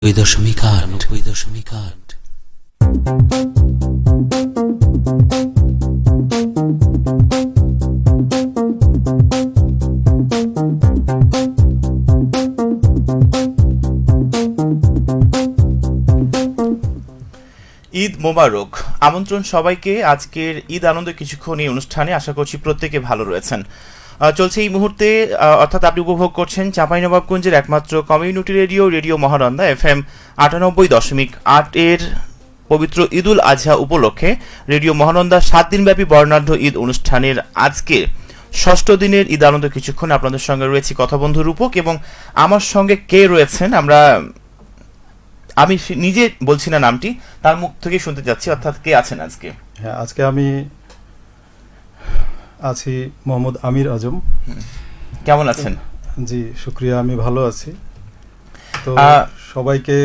90.8 ঈদ মোবারক। আমন্ত্রণ সবাইকে আজকের ঈদ আনন্দ কিছুক্ষণ এই অনুষ্ঠানে। আশা করছি প্রত্যেকে ভালো রয়েছেন। চলছে এই মুহূর্তে, অর্থাৎ আপনি উপভোগ করছেন চাঁপাইনবাবগঞ্জের একমাত্র community radio radio Mahananda FM 98.8 এর পবিত্র ঈদুল আজহা উপলক্ষে রেডিও মহানন্দা 7 দিনব্যাপী বর্ণাঢ্য ঈদ অনুষ্ঠানের আজকে ষষ্ঠ দিনের ঈদ আনন্দ কিছুক্ষণ আপনাদের সঙ্গে রয়েছি কথাবন্ধু রূপক, এবং আমার সঙ্গে কে রয়েছেন আমি নিজে বলছি না নামটি, তার মুখ থেকে শুনতে যাচ্ছি, অর্থাৎ কে আছেন আজকে। হ্যাঁ, আজকে আমি আছি মোহাম্মদ আমির আজম। কেমন আছেন? জি শুক্রিয়া, আমি ভালো আছি। তো সবাইকে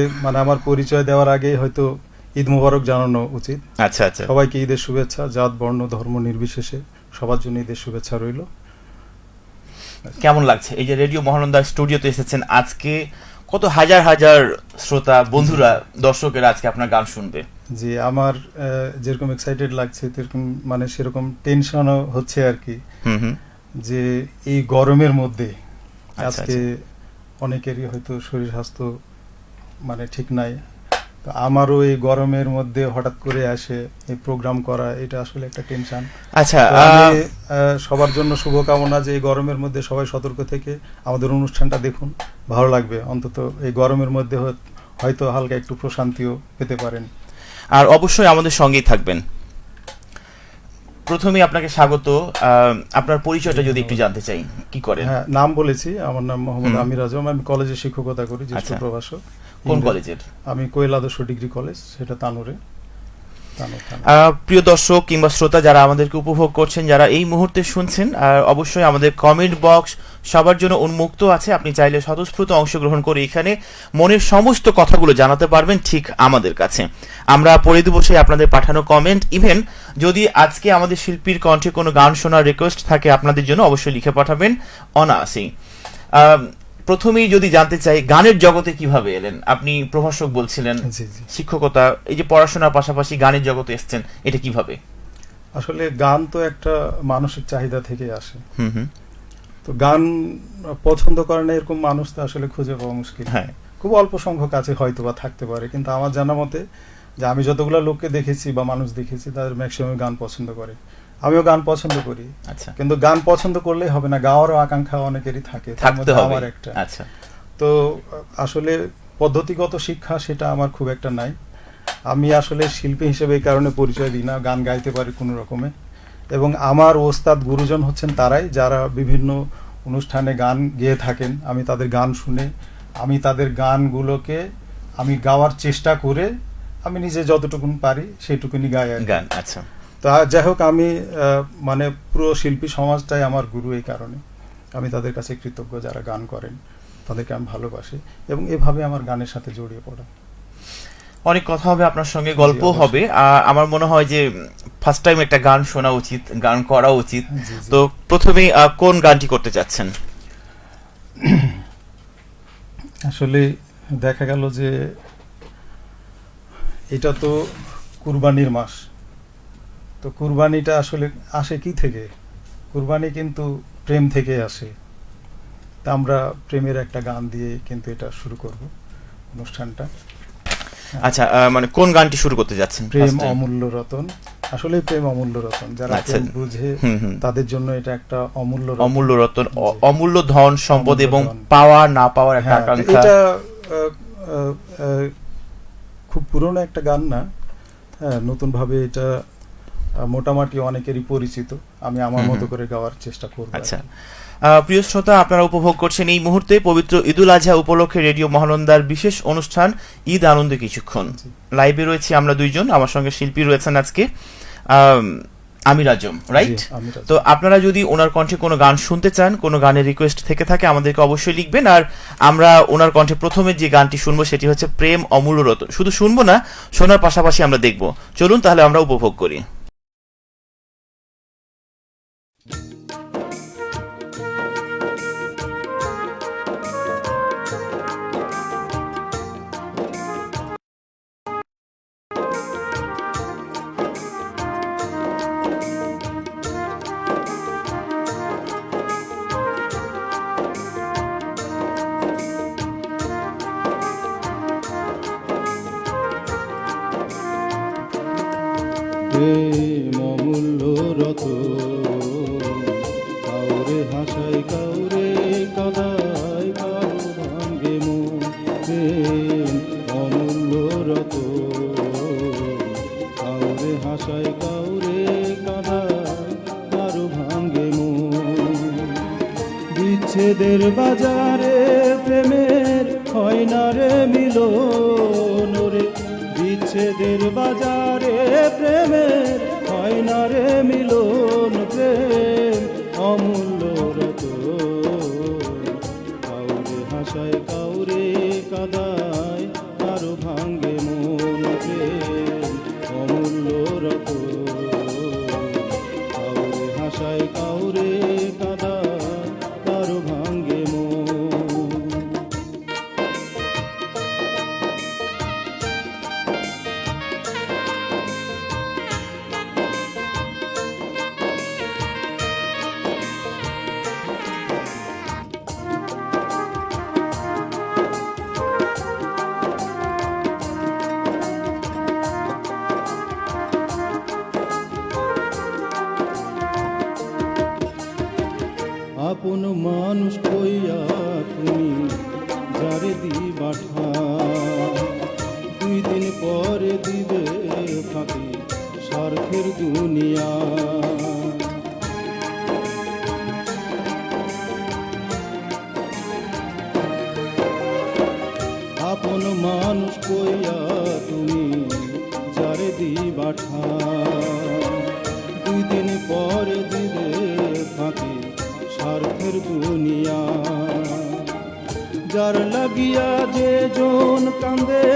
আমার পরিচয় দেওয়ার আগে হয়তো ঈদ মোবারক জানানো উচিত। আচ্ছা আচ্ছা, সবাইকে ঈদের শুভেচ্ছা, জাত বর্ণ ধর্ম নির্বিশেষে সবার জন্য ঈদের শুভেচ্ছা রইল। কেমন লাগছে এই যে রেডিও মহানন্দা স্টুডিওতে এসেছেন আজকে? কত হাজার হাজার শ্রোতা বন্ধুরা দর্শকেরা আজকে আপনার গান শুনবে। জি, আমার যেরকম এক্সাইটেড লাগছে তেরকম সেরকম টেনশনও হচ্ছে আর কি, যে এই গরমের মধ্যে আজকে অনেকেরই হয়তো শরীর স্বাস্থ্য ঠিক নাই। তো আমারও এই গরমের মধ্যে হঠাৎ করে আসে এই প্রোগ্রাম করা, এটা আসলে একটা টেনশন। আচ্ছা, সবার জন্য শুভকামনা যে এই গরমের মধ্যে সবাই সতর্ক থেকে আমাদের অনুষ্ঠানটা দেখুন, ভালো লাগবে। অন্তত এই গরমের মধ্যে হয়তো হালকা একটু প্রশান্তিও পেতে পারেন। আর অবশ্যই আমাদের সঙ্গেই থাকবেন। প্রথমে আপনাকে স্বাগত। আপনার পরিচয়টা যদি একটু জানতে চাই, কি করেন? হ্যাঁ, নাম বলেছি, আমার নাম মোহাম্মদ আমির আজম। আমি কলেজে শিক্ষকতা করি, জ্যেষ্ঠ প্রভাষক। কোন কলেজের? আমি কোয়েল আদর্শ ডিগ্রি কলেজ, সেটা তানোরে। প্রিয় দর্শক কিংবা শ্রোতা যারা আমাদেরকে উপভোগ করছেন, যারা এই মুহূর্তে শুনছেন, অবশ্যই আমাদের কমেন্ট বক্স সবার জন্য উন্মুক্ত আছে। আপনি চাইলে স্বতঃস্ফূর্ত অংশগ্রহণ করে এখানে মনের সমস্ত কথাগুলো জানাতে পারবেন ঠিক আমাদের কাছে। আমরা পড়ে দেব সেই আপনাদের পাঠানো কমেন্ট। ইভেন যদি আজকে আমাদের শিল্পীর কণ্ঠে কোনো গান শোনার রিকোয়েস্ট থাকে আপনাদের জন্য, অবশ্যই লিখে পাঠাবেন অনায়াসেই। প্রথমেই যদি জানতে চাই, গানের জগতে কিভাবে এলেন? আপনি প্রভাষক বলছিলেন, শিক্ষকতা, এই যে পড়াশোনার পাশাপাশি গানের জগতে এসেছেন, এটা কিভাবে? আসলে গান তো একটা মানসিক চাহিদা থেকে আসে। তো গান পছন্দ করে না এরকম মানুষ তো আসলে খুঁজে পাওয়া মুশকিল। হ্যাঁ, খুব অল্প সংখ্যক আছে হয়তো বা থাকতে পারে, কিন্তু আমার জানা মতে যে আমি যতগুলো লোককে দেখেছি বা মানুষ দেখেছি, তাদের ম্যাক্সিমাম গান পছন্দ করে। আমিও গান পছন্দ করি। আচ্ছা, কিন্তু গান পছন্দ করলেই হবে না, গাওয়ারও আকাঙ্ক্ষা অনেকেরই থাকে, থাকতে হবে। আমার একটা। আচ্ছা, তো আসলে পদ্ধতিগত শিক্ষা সেটা আমার খুব একটা নাই। আমি আসলে শিল্পী হিসেবে এই কারণে পরিচয় দিই না, গান গাইতে পারি কোনো রকমে। এবং আমার ওস্তাদ গুরুজন হচ্ছেন তারাই, যারা বিভিন্ন অনুষ্ঠানে গান গেয়ে থাকেন। আমি তাদের গান শুনে, আমি তাদের গানগুলোকে আমি গাওয়ার চেষ্টা করে আমি নিজে যতটুকুন পারি সেটুকুনি গাই আর গান। আচ্ছা, তা যাই হোক, আমি পুরো শিল্পী সমাজটাই আমার গুরু। এই কারণে আমি তাদের কাছে কৃতজ্ঞ, যারা গান করেন তাদেরকে আমি ভালোবাসি, এবং এভাবে আমার গানের সাথে জড়িয়ে পড়া। অনেক কথা হবে আপনার সঙ্গে, গল্প হবে। আমার মনে হয় যে ফার্স্ট টাইম একটা গান শোনা উচিত, গান করা উচিত। তো প্রথমেই কোন গানটি করতে চাচ্ছেন? আসলে দেখা গেল যে এটা তো কুরবানির মাস। তো কুরবানিটা আসলে আসে কি থেকে? কুরবানি কিন্তু প্রেম থেকে আসে। তা আমরা প্রেমের একটা গান দিয়ে কিন্তু এটা শুরু করব অনুষ্ঠানটা। আচ্ছা, কোন গানটি শুরু করতে যাচ্ছেন? প্রেম অমূল্য রতন। আসলে প্রেম অমূল্য রতন, যারা প্রেম বুঝে তাদের জন্য এটা একটা অমূল্য রতন, অমূল্য ধন সম্পদ এবং পাওয়া না পাওয়ার একটা আকাঙ্ক্ষা। এটা খুব পুরনো একটা গান না, নতুন ভাবে এটা মোটামুটি অনেকেরই পরিচিত। আমি আমার মতো করে গাওয়ার চেষ্টা করব। আচ্ছা, প্রিয় শ্রোতা, আপনারা উপভোগ করছেন এই মুহূর্তে পবিত্র ঈদুল আজহা উপলক্ষে রেডিও মহানন্দার বিশেষ অনুষ্ঠান ঈদ আনন্দে কিছুক্ষণ। লাইভে রয়েছি আমরা দুইজন, আমার সঙ্গে শিল্পী রয়েছেন আজকে আমির আজম, রাইট? তো আপনারা যদি ওনার কণ্ঠে কোনো গান শুনতে চান, কোনো গানের রিকোয়েস্ট থেকে থাকে, আমাদেরকে অবশ্যই লিখবেন। আর আমরা ওনার কণ্ঠে প্রথমে যে গানটি শুনবো সেটি হচ্ছে প্রেম অমূল্য রতন। শুধু শুনবো না, শোনার পাশাপাশি আমরা দেখবো। চলুন তাহলে আমরা উপভোগ করি। প্রেম অমূল্য রতন, কাউরে হাসায় কাউরে কাদায়, কারো ভাঙ্গে মন। প্রেম অমূল্য রতন, কাউরে হাসায় কাউরে কাদায়, কারো ভাঙ্গে মন। বিচ্ছেদের বাজারে প্রেমের হয় না রে মিলন রে, বিচ্ছেদের বাজারে প্রেমের হয় না রে মিলন। প্রেম অমূল্য রতন, কাউরে হাসায় কাউরে কাদায়, কারো ভাঙ্গে মন। প্রেম অমূল্য রতন, কাউরে হাসায় কাউরে কাদায়, কারো ভাঙ্গে মন। আপন মানুষ কইয়া তুমি যারে দিবা ঠাঁই, 2 দিন পরে দিবে ফাঁকি স্বার্থের দুনিয়া। আপন মানুষ কইয়া তুমি যারে দিবা ঠাঁই, 2 দিন পরে দিবে ফাঁকি স্বার্থের দুনিয়া। যার লাগিয়া যে জন কান্দে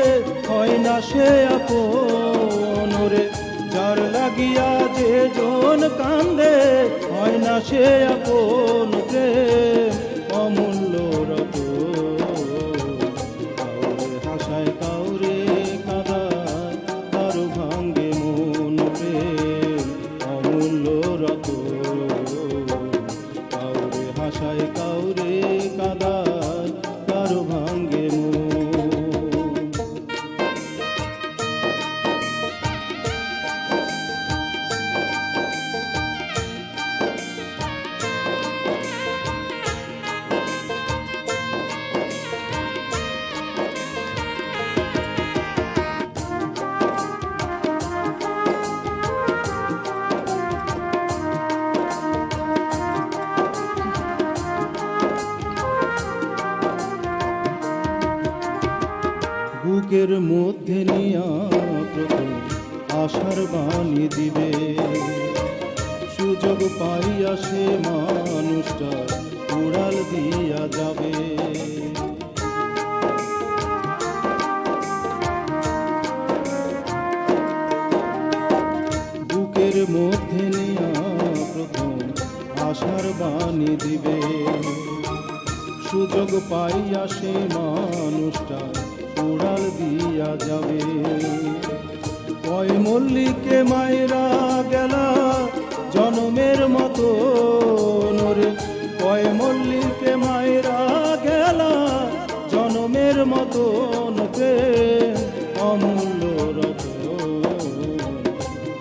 হয় না সে আপন রে, যার লাগিয়া যে জন কান্দে হয় না সে আপন। প্রেম অমূল্য রতন, কাউরে হাসায় কাউরে কাদায়, কারো ভাঙ্গে মন। প্রেম অমূল্য রতন, কাউরে হাসায় কাউরে কাদায়, কারো ভাঙ্গে মন। বুকের মধ্যে নিয়া প্রথম আশার বাণী দিবে, সুযোগ পাইয়া সে মানুষটা উড়াল দিয়া যাবে। বুকের মধ্যে নিয়া প্রথম আশার বাণী দিবে, সুযোগ পাইয়া সে মানুষটা উড়াল দিয়া যাবে। কয় মল্লিকে মায়েরা গেলা জনমের মতো রে, কয় মল্লিকে মায়েরা গেলা জনমের মতো। প্রেম অমূল্য রতন,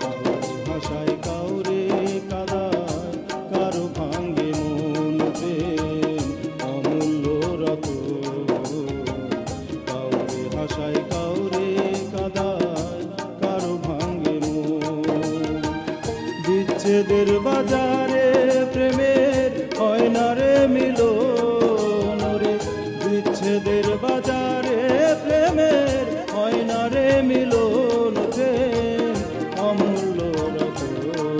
কাউরে হাসায় কাউরে কাদায়, কারো ভাঙ্গে মন। প্রেম অমূল্য রতন, কাউরে হাসায় কাউরে কাদায়, কারো ভাঙ্গে মন। বিচ্ছেদের বাজারে প্রেমের হয় না রে মিলন রে, বিচ্ছেদের বাজারে প্রেমের হয় না রে মিলন। প্রেম অমূল্য রতন,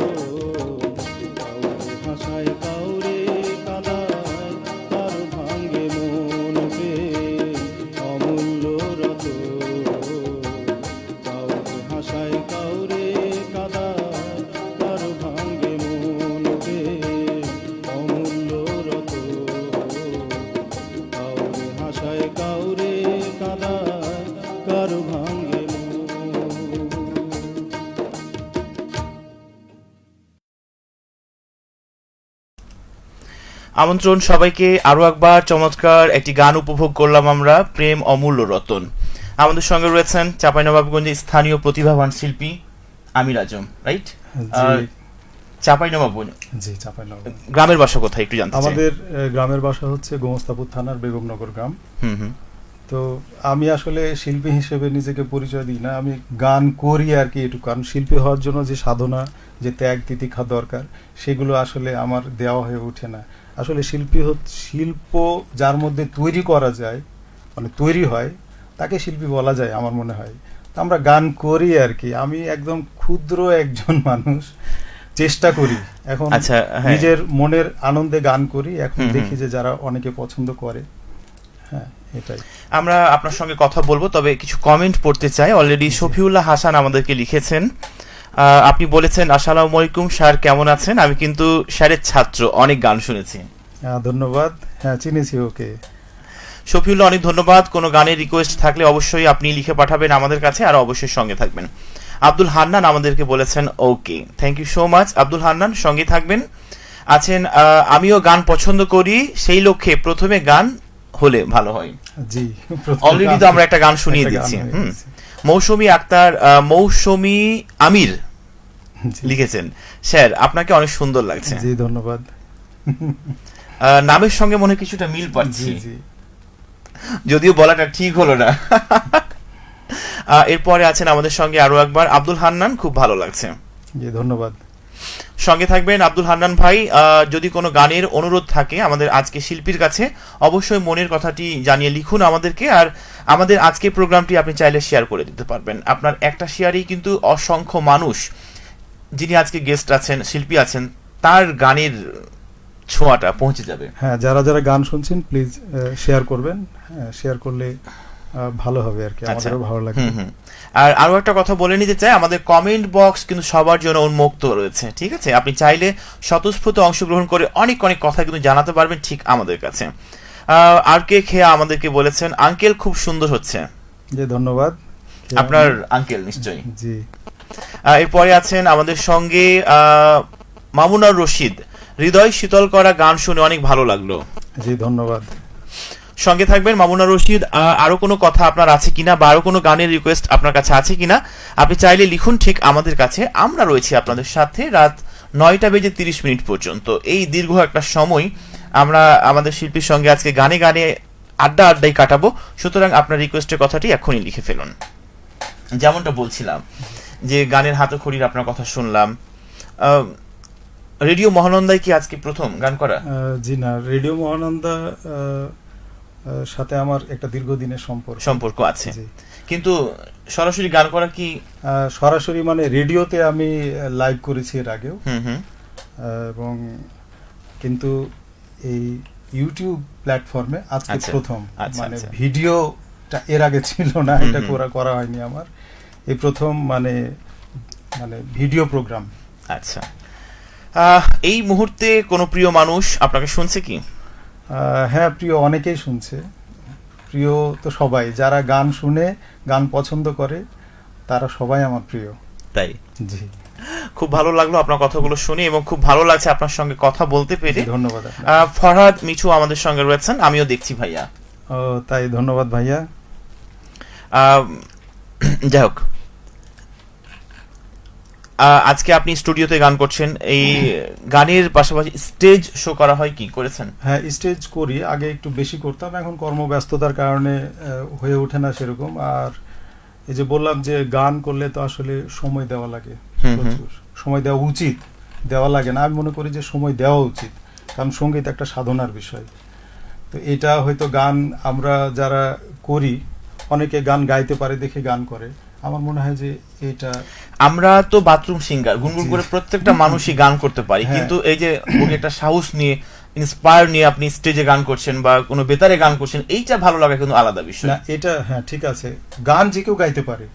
কাউরে হাসায় কাউরে কাদায়, কারো ভাঙ্গে মন। প্রেম অমূল্য রতন, কাউরে হাসায় কাউরে কাদায়, কারো ভাঙ্গে মন। প্রেম অমূল্য রতন, কাউরে হাসায় কাউরে কাদায়, কারো ভাঙ্গে মন। আমন্ত্রণ সবাইকে আরো একবার চমৎকার একটি গান উপভোগ করলাম আমরা, প্রেম অমূল্য রতন। আমাদের সঙ্গে রয়েছেন চাঁপাইনবাবগঞ্জের স্থানীয় প্রতিভাবান শিল্পী আমির আজম, রাইট? জি চাঁপাইনবাবগঞ্জ, জি চাঁপাইনবাবগঞ্জ। গ্রামের বাসা কোথায় একটু জানতে চাই। আমাদের গ্রামের বাসা হচ্ছে গোমস্তাপুর থানার বেগমনগর গ্রাম। হুম হুম। তো আমি আসলে শিল্পী হিসেবে নিজেকে পরিচয় দিই না, আমি গান করি আর কি এটুকু। কারণ শিল্পী হওয়ার জন্য যে সাধনা, যে ত্যাগ তিতিক্ষা দরকার, সেগুলো আসলে আমার দেওয়া হয়ে ওঠে না। আসলে শিল্প যার মধ্যে তৈরি করা যায়, মানে তৈরি হয়, তাকে শিল্পী বলা যায় আমার মনে হয়। তো আমরা গান করি আর কি। আমি একদম ক্ষুদ্র একজন মানুষ, চেষ্টা করি এখন। আচ্ছা, হ্যাঁ। নিজের মনের আনন্দে গান করি, এখন হুম, দেখি যে যারা অনেকে পছন্দ করে। হ্যাঁ, এটাই। আমরা আপনার সঙ্গে কথা বলবো, তবে কিছু কমেন্ট পড়তে চাই। অলরেডি শফিউল্লাহ হাসান আমাদেরকে লিখেছেন, আপনি বলেছেন আসসালামু আলাইকুম স্যার, কেমন আছেন? আমি কিন্তু স্যারের ছাত্র, অনেক গান শুনেছি। ধন্যবাদ। হ্যাঁ, চিনেছি ওকে। শফিউল্লাহ, অনেক ধন্যবাদ। কোনো গানের রিকোয়েস্ট থাকলে অবশ্যই আপনি লিখে পাঠাবেন আমাদের কাছে, আর অবশ্যই সঙ্গে থাকবেন। আব্দুল হান্নান আমাদেরকে বলেছেন okay, thank you so much Abdul Hannan, সঙ্গে থাকবেন। আছেন আমিও গান পছন্দ করি, সেই লক্ষ্যে প্রথমে গান হলে ভালো হয়। জি, অলরেডি তো আমরা একটা গান শুনিয়ে দিচ্ছি। মৌসুমী আক্তার, মৌসুমী আমির জি, লিখেছেন, স্যার আপনাকে অনেক সুন্দর লাগছে। জি ধন্যবাদ। নামের সঙ্গে মনে হয় কিছুটা মিল জি পাচ্ছি, জি যদিও বলাটা ঠিক হলো না। এরপরে আছেন আমাদের সঙ্গে আরো একবার আব্দুল হান্নান, খুব ভালো লাগছে। জি ধন্যবাদ। সঙ্গে থাকবেন আব্দুল হান্নান ভাই। যদি কোনো গানের অনুরোধ থাকে আমাদের আজকে শিল্পীর কাছে, অবশ্যই মনের কথাটি জানিয়ে লিখুন আমাদেরকে। আর আমাদের আজকের প্রোগ্রামটি আপনি চাইলে শেয়ার করে দিতে পারবেন। আপনার একটা শেয়ারেই কিন্তু অসংখ্য মানুষ, যিনি আজকে গেস্ট আছেন, শিল্পী আছেন, তার গানের ছোঁয়াটা পৌঁছে যাবে। হ্যাঁ, যারা যারা গান শুনছেন প্লিজ শেয়ার করবেন। হ্যাঁ, শেয়ার করলে ভালো হবে আর কি, আমাদেরও ভালো লাগবে। আর আরো একটা কথা বলে নিতে চাই, আমাদের কমেন্ট বক্স কিন্তু সবার জন্য উন্মুক্ত রয়েছে, ঠিক আছে? আপনি চাইলে স্বতঃস্ফূর্ত অংশগ্রহণ করে অনেক অনেক কথা কিন্তু জানাতে পারবেন ঠিক আমাদের কাছে। আর কে খেয়া আমাদেরকে বলেছেন আঙ্কেল খুব সুন্দর হচ্ছে। জি ধন্যবাদ। আপনার আঙ্কেল নিশ্চয়ই। জি। এরপরে আছেন আমাদের সঙ্গে মামুনার রশিদ, হৃদয় শীতল করা গান শুনে অনেক ভালো লাগলো। জি ধন্যবাদ। সঙ্গে থাকবেন মামুনা রশিদ। আরো কোনো কথা আপনার আছে কিনা, বা আরো কোনো গানের রিকোয়েস্ট আপনার কাছে আছে কিনা, আপনি চাইলে লিখুন ঠিক আমাদের কাছে। আমরা রয়েছি আপনাদের সাথে রাত 9:30 পর্যন্ত। এই দীর্ঘ একটা সময় আমরা আমাদের শিল্পীর সঙ্গে আজকে গানে গানে আড্ডাই কাটাবো। সুতরাং আপনার রিকোয়েস্টের কথাটি এখনই লিখে ফেলুন। যেমনটা বলছিলাম যে গানের হাতখড়ির আপনার কথা শুনলাম। রেডিও মহানন্দায় কি আজকে প্রথম গান করা? জি না, রেডিও মহানন্দা সাথে আমার একটা দীর্ঘদিনের সম্পর্ক আছে, জি। কিন্তু সরাসরি গান করা কি? সরাসরি মানে রেডিওতে আমি লাইভ করেছি এর আগেও, এবং কিন্তু এই ইউটিউব প্ল্যাটফর্মে আজকে প্রথম। মানে ভিডিওটা এর আগে ছিল না, এটা করা হয়নি আমার, এই প্রথম মানে ভিডিও প্রোগ্রাম। আচ্ছা, এই মুহূর্তে কোনো প্রিয় মানুষ আপনাকে শুনছে কি? হ্যাঁ, প্রিয় অনেকেই শুনছে। প্রিয় তো সবাই, যারা গান শুনে, গান পছন্দ করে, তারা সবাই আমার প্রিয়। তাই? জি, খুব ভালো লাগলো আপনার কথাগুলো শুনে, এবং খুব ভালো লাগছে আপনার সঙ্গে কথা বলতে পেরে। ধন্যবাদ। ফরহাদ মিঠু আমাদের সঙ্গে রয়েছেন, আমিও দেখছি ভাইয়া। তাই, ধন্যবাদ ভাইয়া। যাই হোক, আজকে আপনি স্টুডিওতে গান করছেন, এই গানের পাশাপাশি স্টেজ শো করা হয় কি, করেছেন? হ্যাঁ, স্টেজ করি, আগে একটু বেশি করতাম, এখন কর্মব্যস্ততার কারণে হয়ে ওঠে না সেরকম। আর এই যে বললাম যে গান করলে তো আসলে সময় দেওয়া লাগে, প্রচুর সময় দেওয়া উচিত, দেওয়া লাগে না, আমি মনে করি যে সময় দেওয়া উচিত, কারণ সঙ্গীত একটা সাধনার বিষয়। তো এটা হয়তো গান আমরা যারা করি, অনেকে গান গাইতে পারে দেখে গান করে, আমার মনে হয় যে এটা, আমরা তো বাথরুম সিঙ্গার, গুনগুন করে প্রত্যেকটা মানুষই গান করতে পারি, কিন্তু এই যে একটা সাহস নিয়ে, ইন্সপায়ার নিয়ে আপনি স্টেজে গান করছেন বা কোনো বেতারে গান করছেন, এইটা ভালো লাগা কিন্তু আলাদা বিষয়। না, এটা হ্যাঁ ঠিক আছে, গান যে কেউ গাইতে পারে,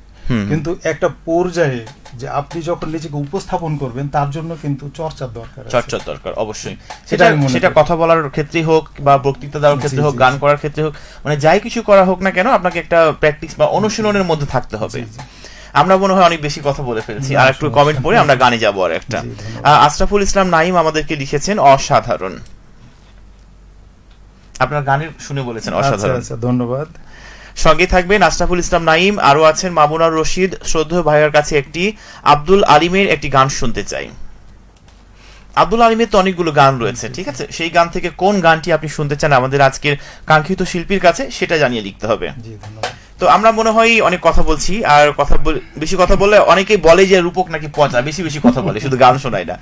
কিন্তু একটা পর্যায়ে যে আপনি যখন নিজেকে উপস্থাপন করবেন, তার জন্য কিন্তু চর্চার দরকার অবশ্যই। সেটা কথা বলার ক্ষেত্রে হোক বা বক্তৃতা দেওয়ার ক্ষেত্রে হোক, গান করার ক্ষেত্রে হোক, মানে যাই কিছু করা হোক না কেন, আপনাকে একটা প্র্যাকটিস বা অনুশীলনের মধ্যে থাকতে হবে। আমরা মনে হয় অনেক বেশি কথা বলে ফেলছি, আর একটু কমেন্ট পড়ে আমরা গানে যাবো। আর একটা আশরাফুল ইসলাম নাইম আমাদেরকে লিখেছেন অসাধারণ, আপনার গানের শুনে বলেছেন অসাধারণ। আচ্ছা, ধন্যবাদ। সঙ্গে থাকবেন আশরাফুল ইসলাম নাইম, আরো আছেন মামুনার রশিদ। শ্রদ্ধেয় ভাইয়ের কাছে একটি আব্দুল আলিমের একটি গান শুনতে চাই। আব্দুল আলিমের তো অনেকগুলো গান রয়েছে, ঠিক আছে, সেই গান থেকে কোন গানটি আপনি শুনতে চান আমাদের আজকের কাঙ্ক্ষিত শিল্পীর কাছে সেটা জানিয়ে লিখতে হবে। জি ধন্যবাদ। তো আমরা মনে হয় অনেক কথা বলছি, আর বেশি কথা বললে অনেকেই বলে যে রূপক নাকি পচা, বেশি বেশি কথা বলে, শুধু গান শোনায় না।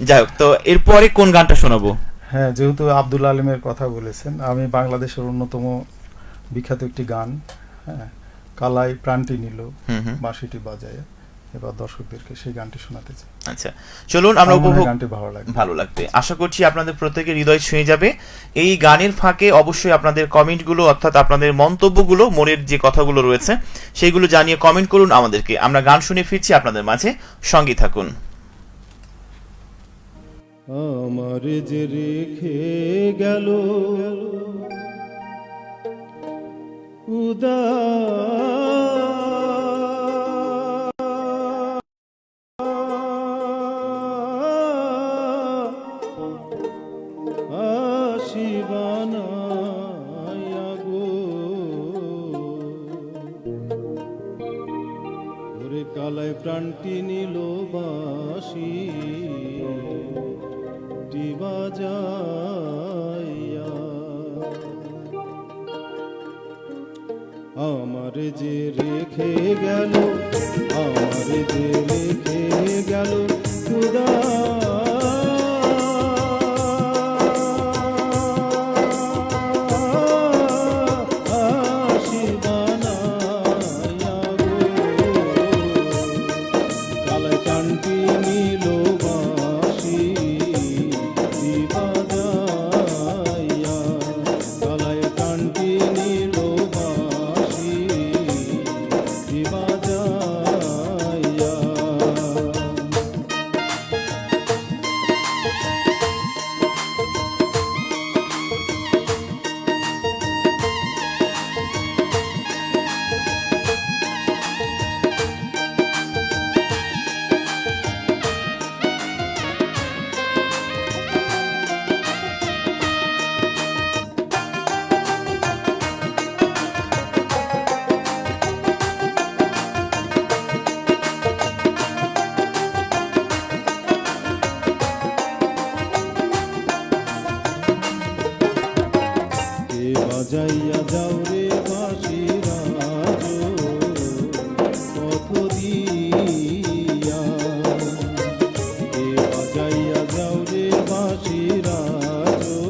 যাই হোক, তো এরপরে কোন গানটা শোনাবো? হ্যাঁ, যেহেতু আব্দুল আলিমের কথা বলেছেন, আমি বাংলাদেশের অন্যতম বিখ্যাত একটি গান, হ্যাঁ, কালাই প্রাণটি নিল বাঁশিটি বাজায়, এবার দর্শকদেরকে সেই গানটি শোনাতে চাই। আচ্ছা, চলুন আমরা উপভোগ। গানটি ভালো লাগবে, আশা করছি আপনাদের প্রত্যেকের হৃদয় ছুঁয়ে যাবে। এই গানের ফাঁকে অবশ্যই আপনাদের কমেন্টগুলো, অর্থাৎ আপনাদের মন্তব্যগুলো, মনের যে কথাগুলো রয়েছে সেইগুলো জানিয়ে কমেন্ট করুন আমাদেরকে। আমরা গান শুনে ফিরছি আপনাদের মাঝে, সঙ্গে থাকুন। আমার যে রেখে গেল উদা আশিবানা গো, ওরে কালায় প্রাণটি নিল বাঁশি বাজাইয়া, আমার যে রেখে গেল, আমার যে রেখে গেল খুদা আশিবানায়া গো, কালায় প্রাণটি নিল বাঁশি বাজাইয়া, কালায় প্রাণটি নিল বাঁশি বাজাইয়া। বাজাইয়া যাও রে বাঁশি রাজো পথ দিয়া, এ বাজাইয়া যাও রে বাঁশি রাজো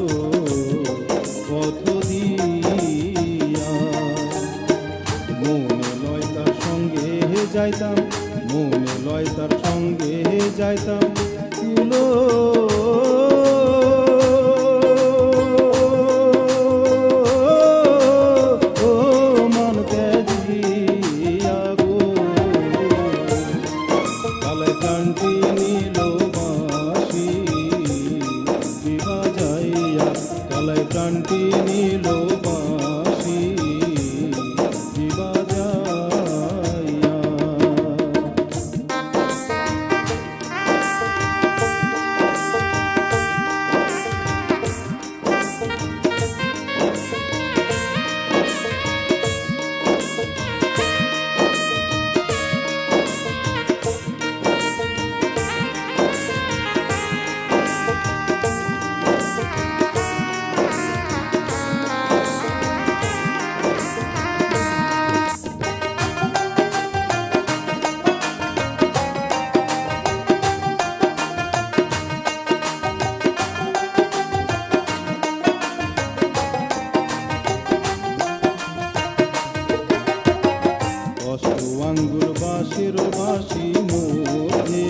পথ দিয়া, মনে লয় তার সঙ্গে যাইতাম, মনে লয় তার সঙ্গে যাইতাম তুলো প্রাণটি নিল বাঁশি বাজাইয়া। আঙ্গুর বাঁশের বাঁশি মধ্যে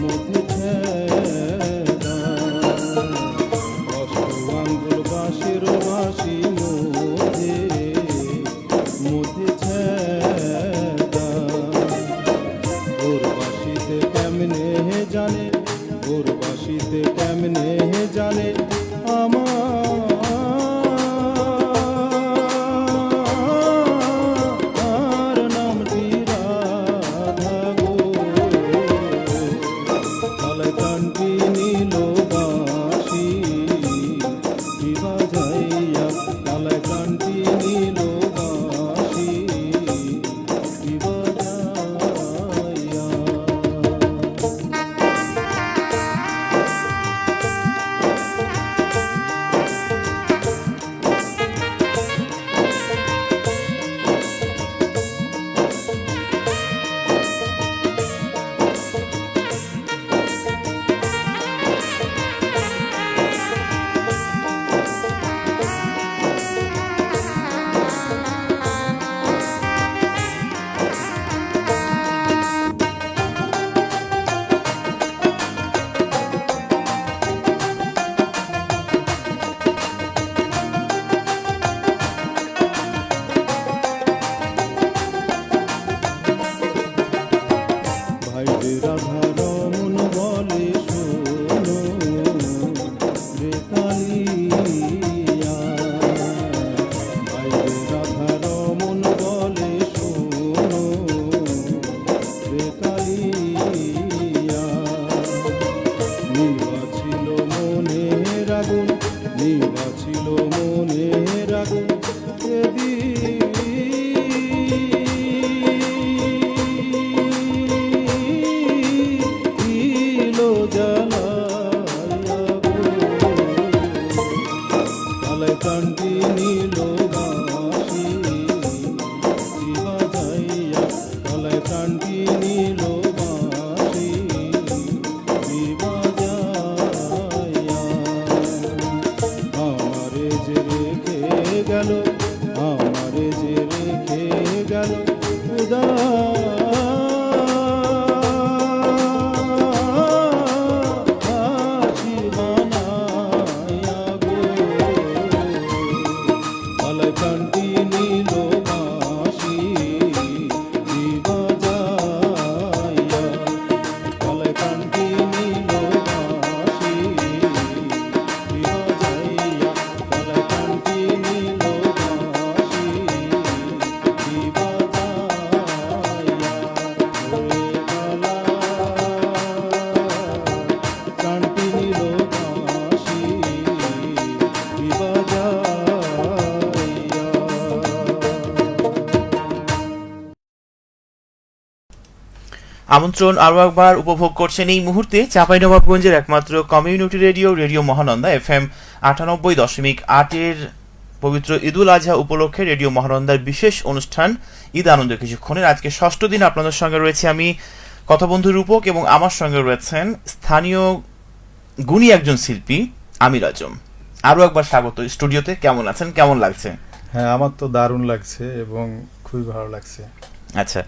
মধ্যে ছেদা, আঙ্গুর বাঁশের বাঁশি মধ্যে মধ্যে ছেদা, ওর বাঁশিতে কেমনে জানে, ওর বাঁশিতে কেমনে জানে আমার নামটি রাধা গলায় প্রাণটি নিল বাঁশি বাজাইয়া। আমারে যে রেখে গেল, আমারে যে রেখে গেল উদাসী বানাইয়া গো। গলায় প্রাণটি নিল বাঁশি বাজাইয়া। গলায় প্রাণটি নিল বাঁশি বাজাইয়া। গলায় প্রাণটি নিল বাঁশি বাজাইয়া। ওরে গলা প্রাণটি নিল বাঁশি বাজাইয়া। আমন্ত্রণ আরও একবার উপভোগ করছেন এই মুহূর্তে চাঁপাইনবাবগঞ্জের একমাত্র community radio radio Mahananda FM 98.8-এর পবিত্র ঈদুল আজহা উপলক্ষে রেডিও মহানন্দার বিশেষ অনুষ্ঠান ঈদ আনন্দ কিছুক্ষণের আজকে ষষ্ঠ দিন আপনাদের সঙ্গে রয়েছে আমি কথাবন্ধু রূপক, এবং আমার সঙ্গে রয়েছেন স্থানীয় গুণী একজন শিল্পী আমির আজম। আরও একবার স্বাগত স্টুডিওতে। কেমন আছেন, কেমন লাগছে? হ্যাঁ, আমার তো দারুণ লাগছে এবং খুবই ভালো লাগছে। আচ্ছা,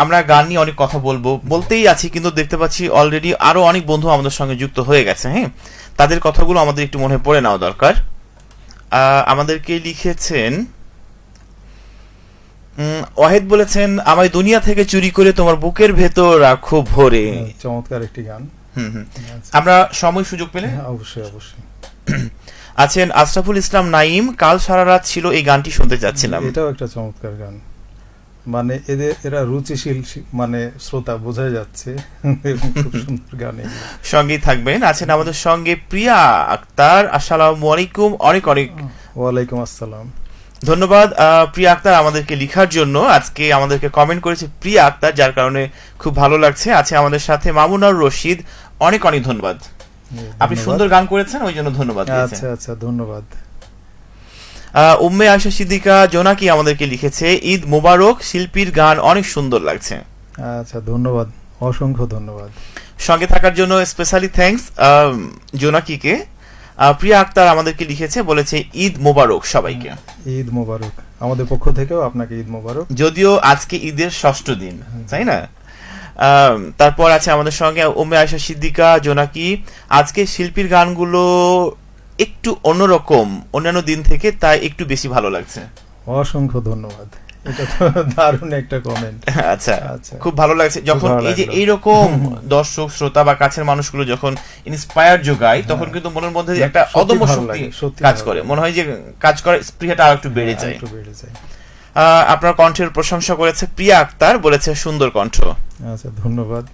আমরা গান নিয়ে অনেক কথা বলতেই আছি, কিন্তু দেখতে পাচ্ছি অলরেডি আরো অনেক বন্ধু আমাদের সঙ্গে যুক্ত হয়ে গেছে। হ্যাঁ, তাদের কথাগুলো আমাদের একটু মনে পড়ে নেওয়া দরকার। আমাদেরকে লিখেছেন ওয়াহেদ, বলেছেন আমায় দুনিয়া থেকে চুরি করে তোমার বুকের ভেতর রাখো ভরে। চমৎকার একটি গান। আমরা সময় সুযোগ পেলে অবশ্যই অবশ্যই। আছেন আশরাফুল ইসলাম নাইম, কাল সারা রাত ছিল এই গানটি শুনতে চাচ্ছিলাম। এটাও একটা চমৎকার গান, মানে এরা রুচিশীল মানে শ্রোতা বোঝা যাচ্ছে। খুব সুন্দর গান। সঙ্গেই থাকবেন। আছেন আমাদের সঙ্গে প্রিয়া আক্তার। আসসালামু আলাইকুম। অনেক অনেক ওয়ালাইকুম আসসালাম। ধন্যবাদ প্রিয়া আক্তার আমাদেরকে লিখার জন্য। আজকে আমাদেরকে কমেন্ট করেছে প্রিয়া আক্তার, যার কারণে খুব ভালো লাগছে। আছে আমাদের সাথে মামুনার রশিদ। অনেক অনেক ধন্যবাদ। আপনি সুন্দর গান করেছেন, ওই জন্য ধন্যবাদ। আচ্ছা আচ্ছা, ধন্যবাদ। উম্মে আয়েশা সিদ্দিকা জোনাকি আমাদেরকে লিখেছে ঈদ মোবারক, শিল্পীর গান অনেক সুন্দর লাগছে। আচ্ছা, ধন্যবাদ, অসংখ্য ধন্যবাদ। সঙ্গে থাকার জন্য স্পেশালি থ্যাঙ্কস জোনাকিকে। প্রিয়া আক্তার আমাদেরকে লিখেছে, বলেছে ঈদ মোবারক সবাইকে। ঈদ মোবারক আমাদের পক্ষ থেকেও আপনাকে ঈদ মোবারক। যদিও আজকে ঈদের ষষ্ঠ দিন, তাই না? তারপর আছে আমাদের সঙ্গে উম্মে আয়েশা সিদ্দিকা জোনাকি। আজকে শিল্পীর গানগুলো একটু অন্যরকম অন্যান্য দিন থেকে, তাই একটু বেশি ভালো লাগছে। অসংখ্য ধন্যবাদ, এটা তো দারুণ একটা কমেন্ট। আচ্ছা, খুব ভালো লাগছে যখন এই যে এইরকম দর্শক শ্রোতা বা কাছের মানুষগুলো যখন ইন্সপায়ার যোগায়, তখন কিন্তু মনের মধ্যে একটা অদম্য শক্তি কাজ করে। মনে হয় যে কাজ করার স্পৃহাটা আরো একটু বেড়ে যায়। আপনার কণ্ঠের প্রশংসা করেছে প্রিয়া আক্তার, বলেছে সুন্দর কণ্ঠ। আচ্ছা, ধন্যবাদ।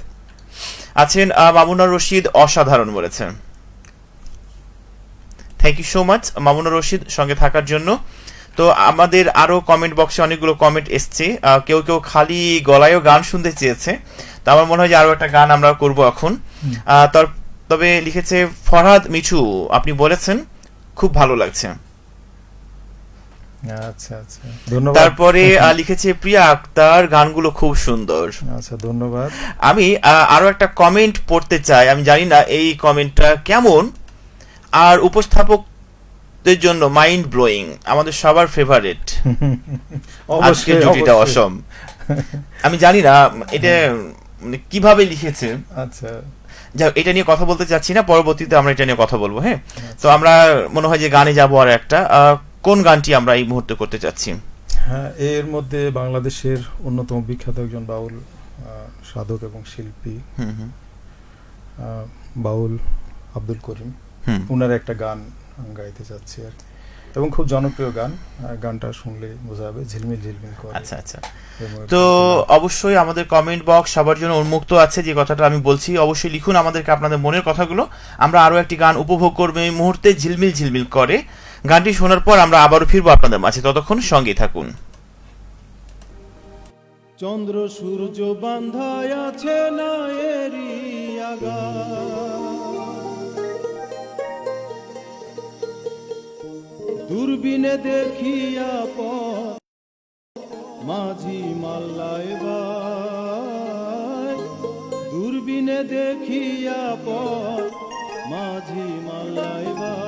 আছেন মামুনার রশিদ, অসাধারণ বলেছে। Thank you so much মামুনার Rashid সঙ্গে থাকার জন্য। তো আমাদের আরো কমেন্ট বক্সে অনেকগুলো কমেন্ট এসছে। কেউ কেউ খালি গলায়ও গান শুনতে চেয়েছে। তো আমার মনে হয় যে আরো একটা গান আমরা করব এখন। তবে লিখেছে ফরহাদ মিঠু, আপনি বলেছেন খুব ভালো লাগছে। আচ্ছা আচ্ছা, ধন্যবাদ। তারপরে লিখেছে প্রিয়া আক্তার, গানগুলো খুব সুন্দর। আচ্ছা, ধন্যবাদ। আমি আরো একটা কমেন্ট পড়তে চাই। আমি জানি না এই কমেন্টটা কেমন, আর উপস্থাপকদের জন্য মাইন্ড ব্লোয়িং, আমাদের সবার ফেভারিট। আজকে জুটিটা অসম। আমি জানি না এটা কিভাবে লিখেছে। আচ্ছা, যাক, এটা নিয়ে কথা বলতে চাচ্ছি না, পরবর্তীতে আমরা এটা নিয়ে কথা বলবো। হ্যাঁ, তো আমরা মনে হয় যে গানে যাবো। আর একটা কোন গানটি আমরা এই মুহূর্তে করতে চাচ্ছি? হ্যাঁ, এর মধ্যে বাংলাদেশের অন্যতম বিখ্যাত একজন বাউল সাধক এবং শিল্পী বাউল আব্দুল করিম, উনার একটা গান গাইতে চাচ্ছি আর, এবং খুব জনপ্রিয় গান। গানটা শুনলে বোঝা যাবে, ঝিলমিল ঝিলমিল করে। আচ্ছা আচ্ছা। তো অবশ্যই আমাদের কমেন্ট বক্স সবার জন্য উন্মুক্ত আছে। যে কথাটা আমি বলছি, অবশ্যই লিখুন আমাদেরকে আপনাদের মনের কথাগুলো। আমরা আরো একটি গান উপভোগ করবো এই মুহূর্তে, ঝিলমিল ঝিলমিল করে। গানটি শোনার পর আমরা আবারও ফিরবো আপনাদের মাঝে, ততক্ষণ সঙ্গেই থাকুন। চন্দ্র সূর্য বান্ধায় আছে না এরি আগা, দূরবীনে দেখিয়া মাঝি মাল্লায় বাই দূরবীনে দেখিয়া পথ মাঝি মাল্লায় বাই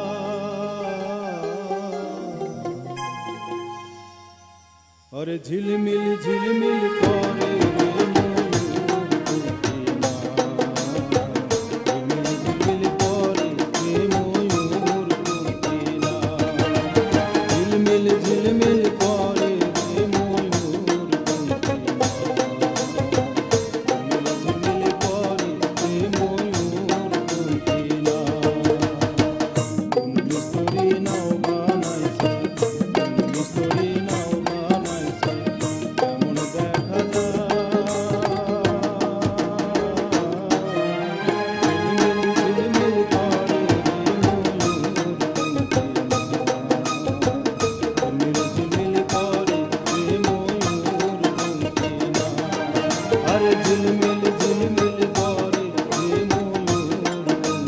আরে ঝিলমিল ঝিলমিল করে রে ময়ূর দুটি না। ঝিলমিল ঝিলমিল করে রে ময়ূর দুটি না। ঝিলমিল ঝিলমিল করে রে ময়ূর দুটি না। ঝিলমিল ঝিলমিল করে রে ময়ূর দুটি না। মিস্ত্রি নাও বানাইছে, মিস্ত্রি নাও বানাইছে, কেমন দেখা যায়। ঝিলমিল ঝিলমিল করে রে ময়ূর দুটি না। ঝিলমিল ঝিলমিল করে রে ময়ূর দুটি না। আরে ঝিলমিল ঝিলমিল করে রে ময়ূর দুটি না।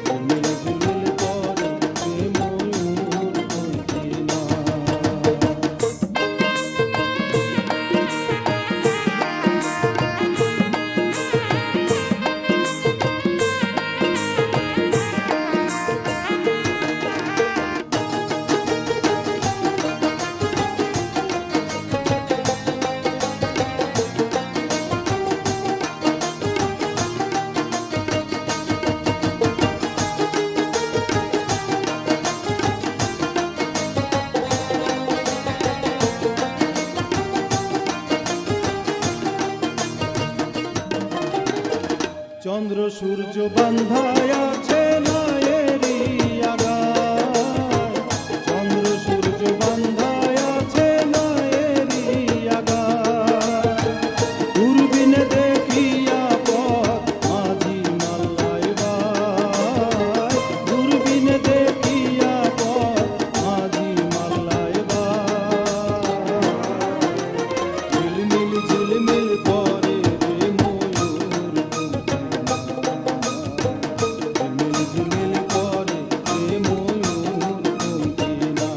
ঝিলমিল ঝিলমিল করে রে ময়ূর দুটি না। চন্দ্র সূর্য বান্ধায় আছে নায়েরি আগায়। চন্দ্র সূর্য বান্ধায় আছে নায়েরি আগায়। দূরবীনে দেখিয়া পথ মাঝি মাল্লায় বাই। দূরবীনে দেখিয়া পথ মাঝি মাল্লায় বাই। ঝিলমিল ঝিলমিল করে রে ময়ূর দুটি না। ঝিলমিল ঝিলমিল করে রে ময়ূর দুটি না।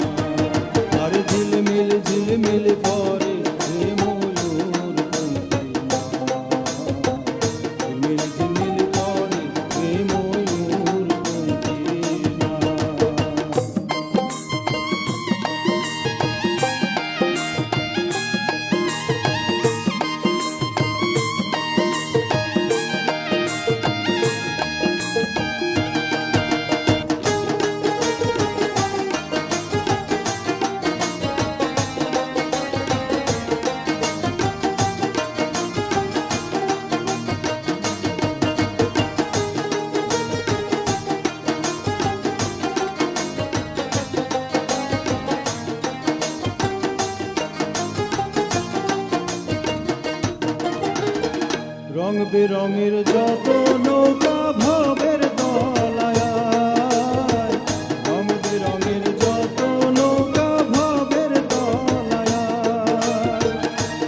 আরে ঝিলমিল ঝিলমিল করে রে ময়ূর দুটি না। ঝিলমিল ঝিলমিল করে রে ময়ূর দুটি না। রং বেরঙের যত নৌকা ভবের দলায়। রং বেরঙের যত নৌকা ভবের দলায়।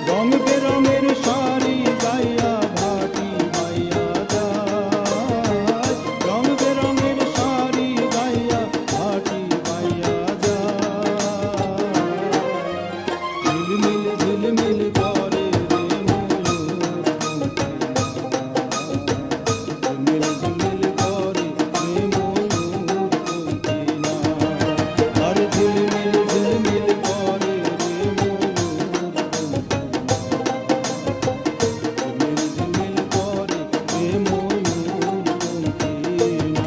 রং বেরঙের শাড়ি গাইয়া ভাটি গাইয়া যায়। রং বেরঙের শাড়ি গাইয়া ভাটি গাইয়া যায়। ঝিলমিল ঝিলমিল করে রে ময়ূর দুটি না। ঝিলমিল ঝিলমিল করে রে ময়ূর দুটি না। আরে ঝিলমিল ঝিলমিল করে রে ময়ূর দুটি না। ঝিলমিল ঝিলমিল করে রে ময়ূর দুটি না।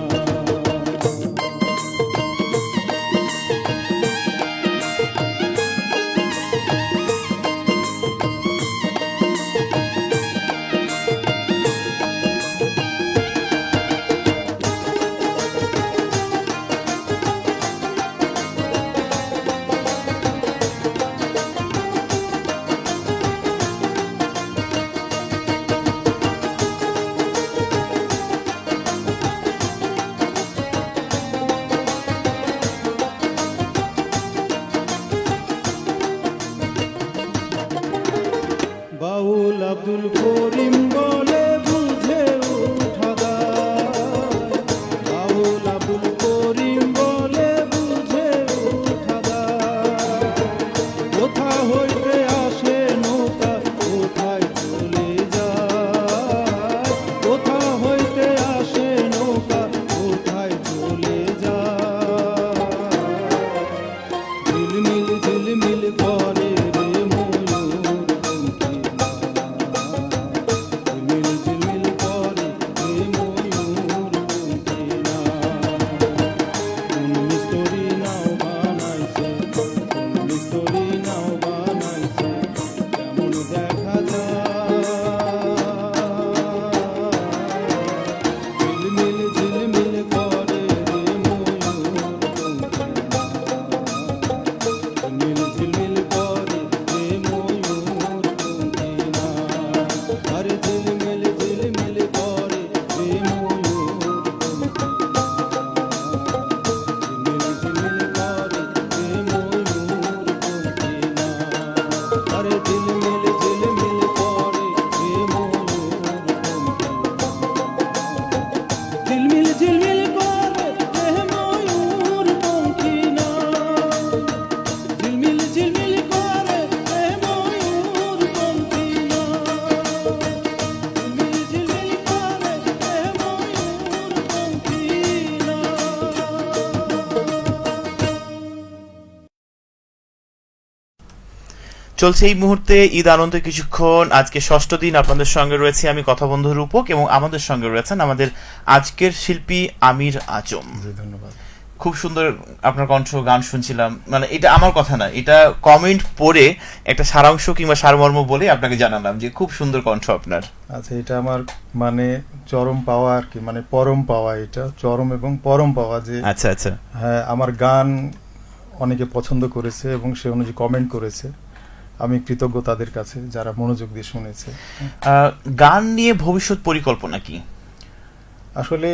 বাউল আব্দুল করিম বলে বুঝে উঠা দায়। বাউল আব্দুল করিম বলে বুঝে উঠা দায়। হইতে আসে নৌকা কোথায় চলে যায়, কোথা হইতে আসে নৌকা কোথায় চলে যায়। ঝিলমিল ঝিলমিল করে রে ময়ূর পঙ্খী নায়, ঝিলমিল ঝিলমিল করে রে ময়ূর পঙ্খী নায়। কোন মিস্ত্রি নাও বানাইছে, কোন মিস্ত্রি নাও বানাইছে, কেমন দেখা যায়। ঝিলমিল ঝিলমিল করে রে ময়ূর পঙ্খী নায়, ঝিলমিল ঝিলমিল করে রে ময়ূর পঙ্খী নায়। আরে ঝিলমিল ঝিলমিল করে রে ময়ূর পঙ্খী নায়, ঝিলমিল ঝিলমিল করে রে ময়ূর পঙ্খী নায়। আরে ঝিলমিল ঝিলমিল করে রে ময়ূর পঙ্খী নায়, ঝিলমিল ঝিলমিল করে রে ময়ূর পঙ্খী নায়, ঝিলমিল ঝিলমিল করে রে ময়ূর পঙ্খী নায়, ঝিলমিল ঝিলমিল করে রে ময়ূর পঙ্খী নায়। চলছে এই মুহূর্তে ঈদ আনন্দ কিছুক্ষণ। আজকে ষষ্ঠ দিন আপনাদের সঙ্গে রয়েছে আমি কথা বন্ধু রূপক, এবং আমাদের সঙ্গে রয়েছেন আমাদের আজকের শিল্পী আমির আজম। জি ধন্যবাদ। খুব সুন্দর আপনার কণ্ঠ, গান শুনছিলাম। মানে এটা আমার কথা না, এটা কমেন্ট পড়ে একটা সারাংশ কিংবা সারমর্ম বলে আপনাকে জানালাম যে খুব সুন্দর কণ্ঠ আপনার। আচ্ছা, এটা আমার মানে চরম পাওয়া আর কি, মানে পরম পাওয়া, এটা চরম এবং পরম পাওয়া যে আচ্ছা আচ্ছা। হ্যাঁ আমার গান অনেকে পছন্দ করেছে এবং সে অনুযায়ী কমেন্ট করেছে। আমি কৃতজ্ঞ তাদের কাছে যারা মনোযোগ দিয়ে শুনেছে। গান নিয়ে ভবিষ্যৎ পরিকল্পনা কি? আসলে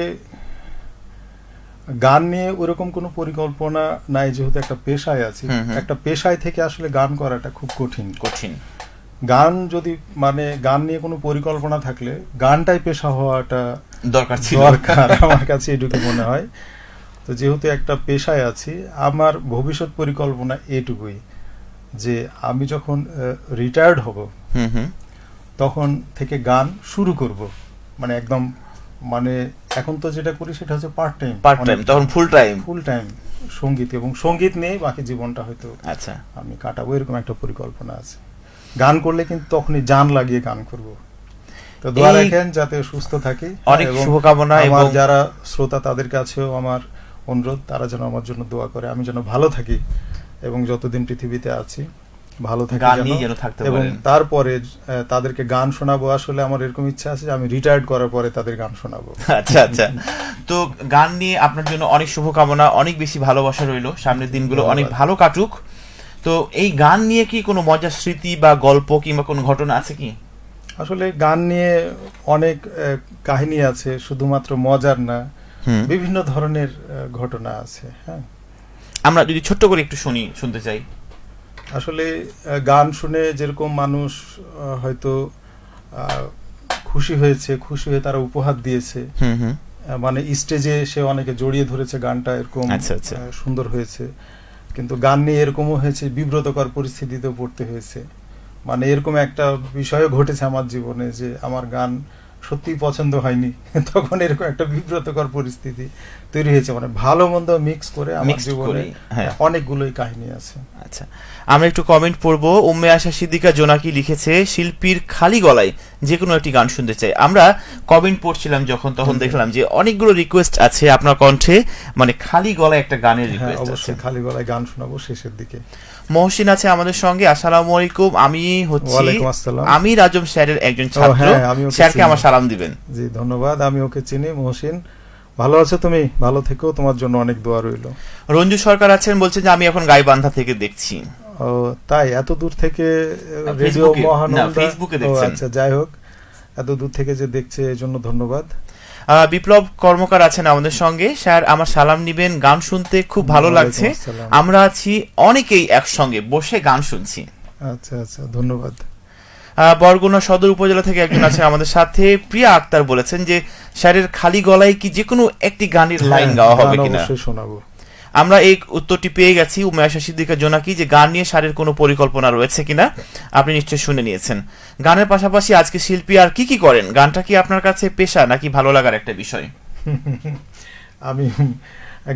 গান নিয়ে ওরকম কোনো পরিকল্পনা নাই, যেহেতু একটা পেশায় আছি। একটা পেশায় থেকে আসলে গান করাটা খুব কঠিন। গান যদি মানে গান নিয়ে কোনো পরিকল্পনা থাকলে গানটাই পেশা হওয়াটা দরকার আমার কাছে এটুকু মনে হয়। তো যেহেতু একটা পেশায় আছি, আমার ভবিষ্যৎ পরিকল্পনা এটুকুই যে আমি যখন রিটায়ার্ড হব তখন থেকে গান শুরু করব, মানে একদম মানে এখন তো যেটা করি সেটা হচ্ছে পার্ট টাইম, তখন ফুল টাইম সঙ্গীত, এবং সঙ্গীত নিয়ে বাকি জীবনটা হয়তো আচ্ছা আমি কাটাবো, এরকম একটা পরিকল্পনা আছে। গান করলে কিন্তু তখনই জান লাগিয়ে গান করব। তো দোয়া রাখেন যাতে সুস্থ থাকি। অনেক শুভকামনা। এবং যারা শ্রোতা তাদের কাছেও আমার অনুরোধ, তারা যেন আমার জন্য দোয়া করে, আমি যেন ভালো থাকি এবং যতদিন পৃথিবীতে আছি ভালো থাকি এবং তারপরে তাদেরকে গান শোনাবো। আসলে আমার এরকম ইচ্ছা আছে যে আমি রিটায়ার্ড করার পরে তাদের গান শোনাবো। আচ্ছা আচ্ছা। তো গান নিয়ে আপনার জন্য অনেক শুভকামনা, অনেক বেশি ভালোবাসা রইলো, সামনের দিনগুলো অনেক ভালো কাটুক। তো এই গান নিয়ে কি কোনো মজার স্মৃতি বা গল্প কিংবা কোনো ঘটনা আছে কি? আসলে গান নিয়ে অনেক কাহিনী আছে, শুধুমাত্র মজার না, বিভিন্ন ধরনের ঘটনা আছে। হ্যাঁ, আমরা যদি ছোট্ট করে একটু শুনতে চাই। আসলে গান শুনে যেরকম মানুষ হয়তো খুশি হয়ে তারা উপহার দিয়েছে, মানে স্টেজে সে অনেকে জড়িয়ে ধরেছে গানটা, এরকম সুন্দর হয়েছে। কিন্তু গান নিয়ে এরকমও হয়েছে বিব্রতকর পরিস্থিতিতেও পড়তে হয়েছে। মানে এরকম একটা বিষয়ও ঘটেছে আমার জীবনে যে আমার গান সত্যি পছন্দ হয়নি, তখন এরকম একটা বিব্রতকর পরিস্থিতি তৈরি হয়েছে। মানে ভালো মন্দ মিক্স করে আমার জীবনে অনেকগুলোই কাহিনী আছে। আচ্ছা, আমরা একটু কমেন্ট পড়বো। উম্মে আশা সিদ্দিকা জোনাকি লিখেছে শিল্পীর খালি গলায় যে কোনো একটি গান শুনতে চাই। আমরা কমেন্ট পড়ছিলাম যখন, তখন দেখলাম যে অনেকগুলো রিকোয়েস্ট আছে আপনার কণ্ঠে, মানে খালি গলায় একটা গানের রিকোয়েস্ট আছে। অবশ্যই খালি গলায় গান শোনাবো শেষের দিকে। মহসিন আছে আমাদের সঙ্গে। আসসালামু আলাইকুম, আমি হচ্ছি আমির আজম স্যারের একজন ছাত্র, স্যারকে আমার সালাম দিবেন। জি ধন্যবাদ, আমি ওকে চিনি। মহসিন, ভালো আছো তুমি? ভালো থেকো, তোমার জন্য অনেক দোয়া রইল। রঞ্জু সরকার আছেন, বলছেন যে আমি এখন গাইবান্ধা থেকে দেখছি। ও তাই, এত দূর থেকে রেডিও মহানন্দা ফেসবুকে দেখছেন? আচ্ছা, যাই হোক, এত দূর থেকে যে দেখছে এর জন্য ধন্যবাদ। বিপ্লব কর্মকার আছেন আমাদের সঙ্গে। স্যার আমার সালাম নিবেন, গান শুনতে খুব ভালো লাগছে, আমরা আছি অনেকেই একসঙ্গে বসে গান শুনছি। আচ্ছা আচ্ছা, ধন্যবাদ। বরগুনা সদর উপজেলা থেকে একজন আছেন আমাদের সাথে, প্রিয়া আক্তার, বলেছেন যে স্যারের খালি গলায় কি যে কোনো একটি গানের লাইন গাওয়া হবে কিনা। অবশ্যই শোনাবো। আমরা এই উত্তরটি পেয়ে গেছি উমায়াশা সিদ্দিকা জোনাকি, যে গান নিয়ে শাড়ির কোনো পরিকল্পনা রয়েছে কিনা আপনি নিশ্চয়ই শুনে নিয়েছেন। গানের পাশাপাশি আজকে শিল্পী আর কি কি করেন? গানটা কি আপনার কাছে পেশা নাকি ভালো লাগার একটা বিষয়? আমি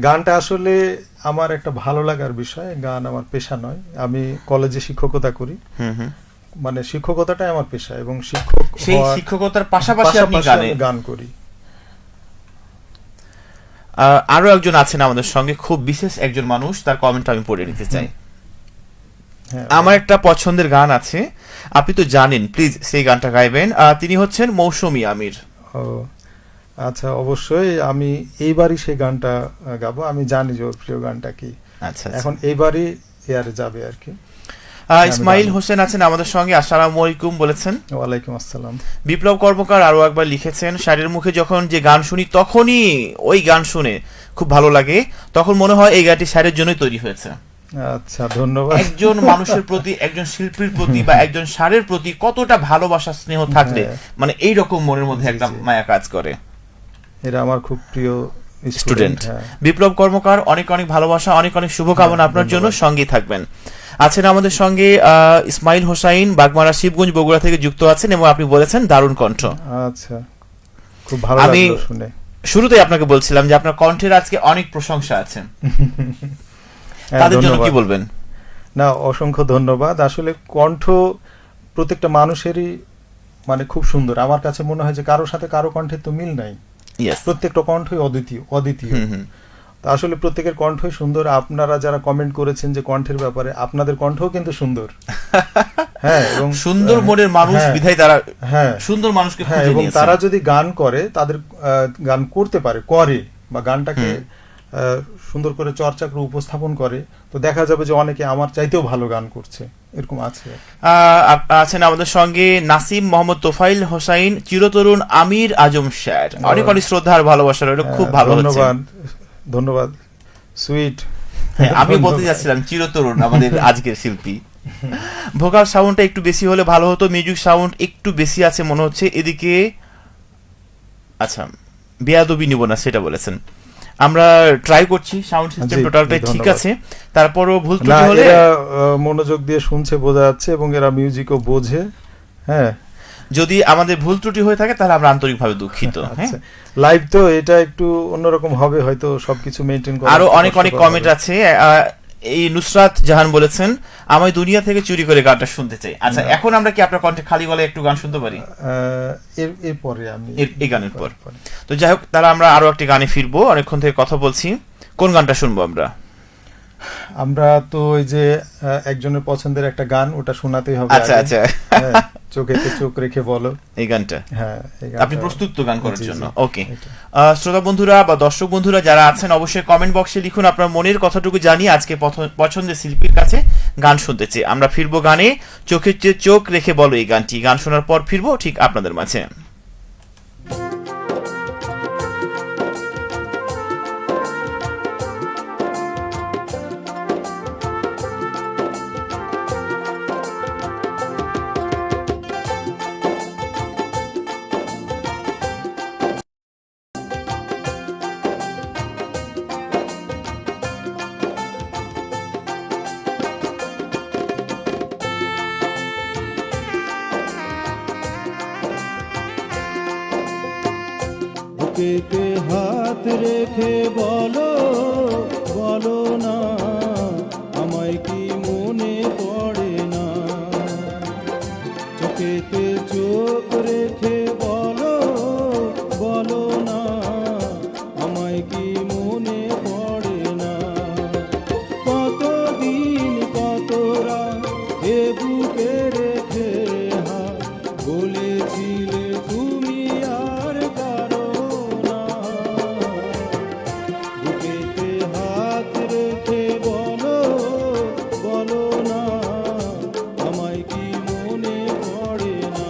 গানটা আসলে আমার একটা ভালো লাগার বিষয়, গান আমার পেশা নয়। আমি কলেজে শিক্ষকতা করি, মানে শিক্ষকতাটাই আমার পেশা, এবং শিক্ষক সেই শিক্ষকতার পাশাপাশি আপনি আমি গান করি। আরো একজন আছেন আমাদের সঙ্গে, খুব বিশেষ একজন মানুষ, তার কমেন্ট আমি পড়ে নিতে চাই। আমার একটা পছন্দের গান আছে, আপনি তো জানেন, প্লিজ সেই গানটা গাইবেন। তিনি হচ্ছেন মৌসুমী আমির। ও আচ্ছা, অবশ্যই আমি এইবারই সেই গানটা গাবো। আমি জানি যে ওর প্রিয় গানটা কি। আচ্ছা, এখন এইবারই এয়ারে যাবে আর কি। ইসমাইল হোসেন আছেন আমাদের সঙ্গে, আসসালামু আলাইকুম বলেছেন। ওয়ালাইকুম আসসালাম। বিপ্লব কর্মকার আরো একবার লিখেছেন, শাড়ির মুখে যখন যে গান শুনি তখনই ওই গান শুনে খুব ভালো লাগে, তখন মনে হয় এই গানটি শাড়ির জন্যই তৈরি হয়েছে। আচ্ছা, ধন্যবাদ। একজন মানুষের প্রতি, একজন শিল্পীর প্রতি বা একজন শাড়ির প্রতি কতটা ভালোবাসা স্নেহ থাকলে মানে এইরকম মনের মধ্যে একটা মায়া কাজ করে। এরা আমার খুব প্রিয় স্টুডেন্ট। বিপ্লব কর্মকার, অনেক অনেক ভালোবাসা, অনেক অনেক শুভকামনা আপনার জন্য, সঙ্গেই থাকবেন। আছেন আমাদের সঙ্গে ইসমাইল হোসাইন, বাগমারা শিবগঞ্জ বগুড়া থেকে যুক্ত আছেন, এবং আপনি বলেছেন দারুণ কণ্ঠ। আচ্ছা, খুব ভালো লাগলো শুনে। শুরুতেই আপনাকে বলছিলাম যে আপনার কণ্ঠের আজকে অনেক প্রশংসা আছে, তাদের জন্য কি বলবেন? না, অসংখ্য ধন্যবাদ। আসলে কণ্ঠ প্রত্যেকটা মানুষেরই মানে খুব সুন্দর। আমার কাছে মনে হয় যে কারোর সাথে কারো কণ্ঠের তো মিল নাই, প্রত্যেকটা কণ্ঠই অদ্বিতীয়। তো আসলে প্রত্যেকের কণ্ঠই সুন্দর। আপনারা যারা কমেন্ট করেছেন যে কণ্ঠের ব্যাপারে, আপনাদের কণ্ঠও কিন্তু সুন্দর। হ্যাঁ, এবং সুন্দর মনের মানুষ বিধায় তারা সুন্দর মানুষকে খুঁজে এবং নিয়েছে। তারা যদি গান করে, তাদের গান করতে পারে বা গানটাকে সুন্দর করে চর্চা করে উপস্থাপন করে, তো দেখা যাবে যে অনেকে আমার চাইতেও ভালো গান করছে, এরকম আছে। আছেন আমাদের সঙ্গে নাসিম মোহাম্মদ তোফাইল হোসাইন, চিরতরুণ আমির আজম স্যার, অনেক অনেক শ্রদ্ধা আর ভালোবাসা রইল, খুব ভালো হচ্ছে। ধন্যবাদ সুইট। আমি বলতে যাচ্ছিলাম চিরতরুণ আমাদের আজকের শিল্পী। ভোকাল সাউন্ডটা একটু বেশি হলে ভালো হতো, মিউজিক সাউন্ড একটু বেশি আছে মনে হচ্ছে এদিকে। আচ্ছা, বেয়াদবি নিব না সেটা বলেছেন, আমরা ট্রাই করছি, সাউন্ড সিস্টেম টোটালটাই ঠিক আছে, তারপরও ভুল ত্রুটি হলে মনোযোগ দিয়ে শুনছে বোঝা যাচ্ছে, এবং এরা মিউজিকও বোঝে। হ্যাঁ, যদি আমাদের ভুল ত্রুটি হয়ে থাকে তাহলে আমরা আন্তরিকভাবে দুঃখিত। হ্যাঁ, লাইভ তো এটা একটু অন্যরকম হবে, হয়তো সবকিছু মেইনটেইন করা। আরো অনেক অনেক কমেন্ট আছে। এই নুসরাত জাহান বলেছেন, আমি দুনিয়া থেকে চুরি করে গানটা শুনতে চাই। আচ্ছা, এখন আমরা কি আপনার কণ্ঠে খালি গলায় একটু গান শুনতে পারি? এরপরে আমি এই গানের পর। তো যাই হোক, তাহলে আমরা আরো একটি গানে ফিরবো, অনেকক্ষণ থেকে কথা বলছি। কোন গানটা শুনবো আমরা তো ওই যে একজনের পছন্দের একটা গান, ওটা শোনাতেই হবে। আচ্ছা আচ্ছা, চোখেতে চোখ রেখে বলো, এই গানটা। হ্যাঁ, আপনি প্রস্তুত তো গান করার জন্য? ওকে। শ্রোতা বন্ধুরা বা দর্শক বন্ধুরা যারা আছেন, অবশ্যই কমেন্ট বক্সে লিখুন আপনার মনের কথাটুকু জানিয়ে আজকে পছন্দের শিল্পীর কাছে গান শুনতে চেয়ে। আমরা ফিরবো গানে, চোখের চেয়ে চোখ রেখে বলো এই গানটি। গান শোনার পর ফিরবো ঠিক আপনাদের মাঝে। বুকেতে হাত রেখে বলো, বলো না আমায় কি মনে পড়ে না। চোখেতে চোখ রেখে বলো, বলো না আমায় কি মনে পড়ে না। কতদিন কত রাত এ বুকে রেখে হাত বলেছিলে তুমি আর কারো না। বুকেতে হাত রেখে বলো, বলো না আমায় কি মনে পড়ে না।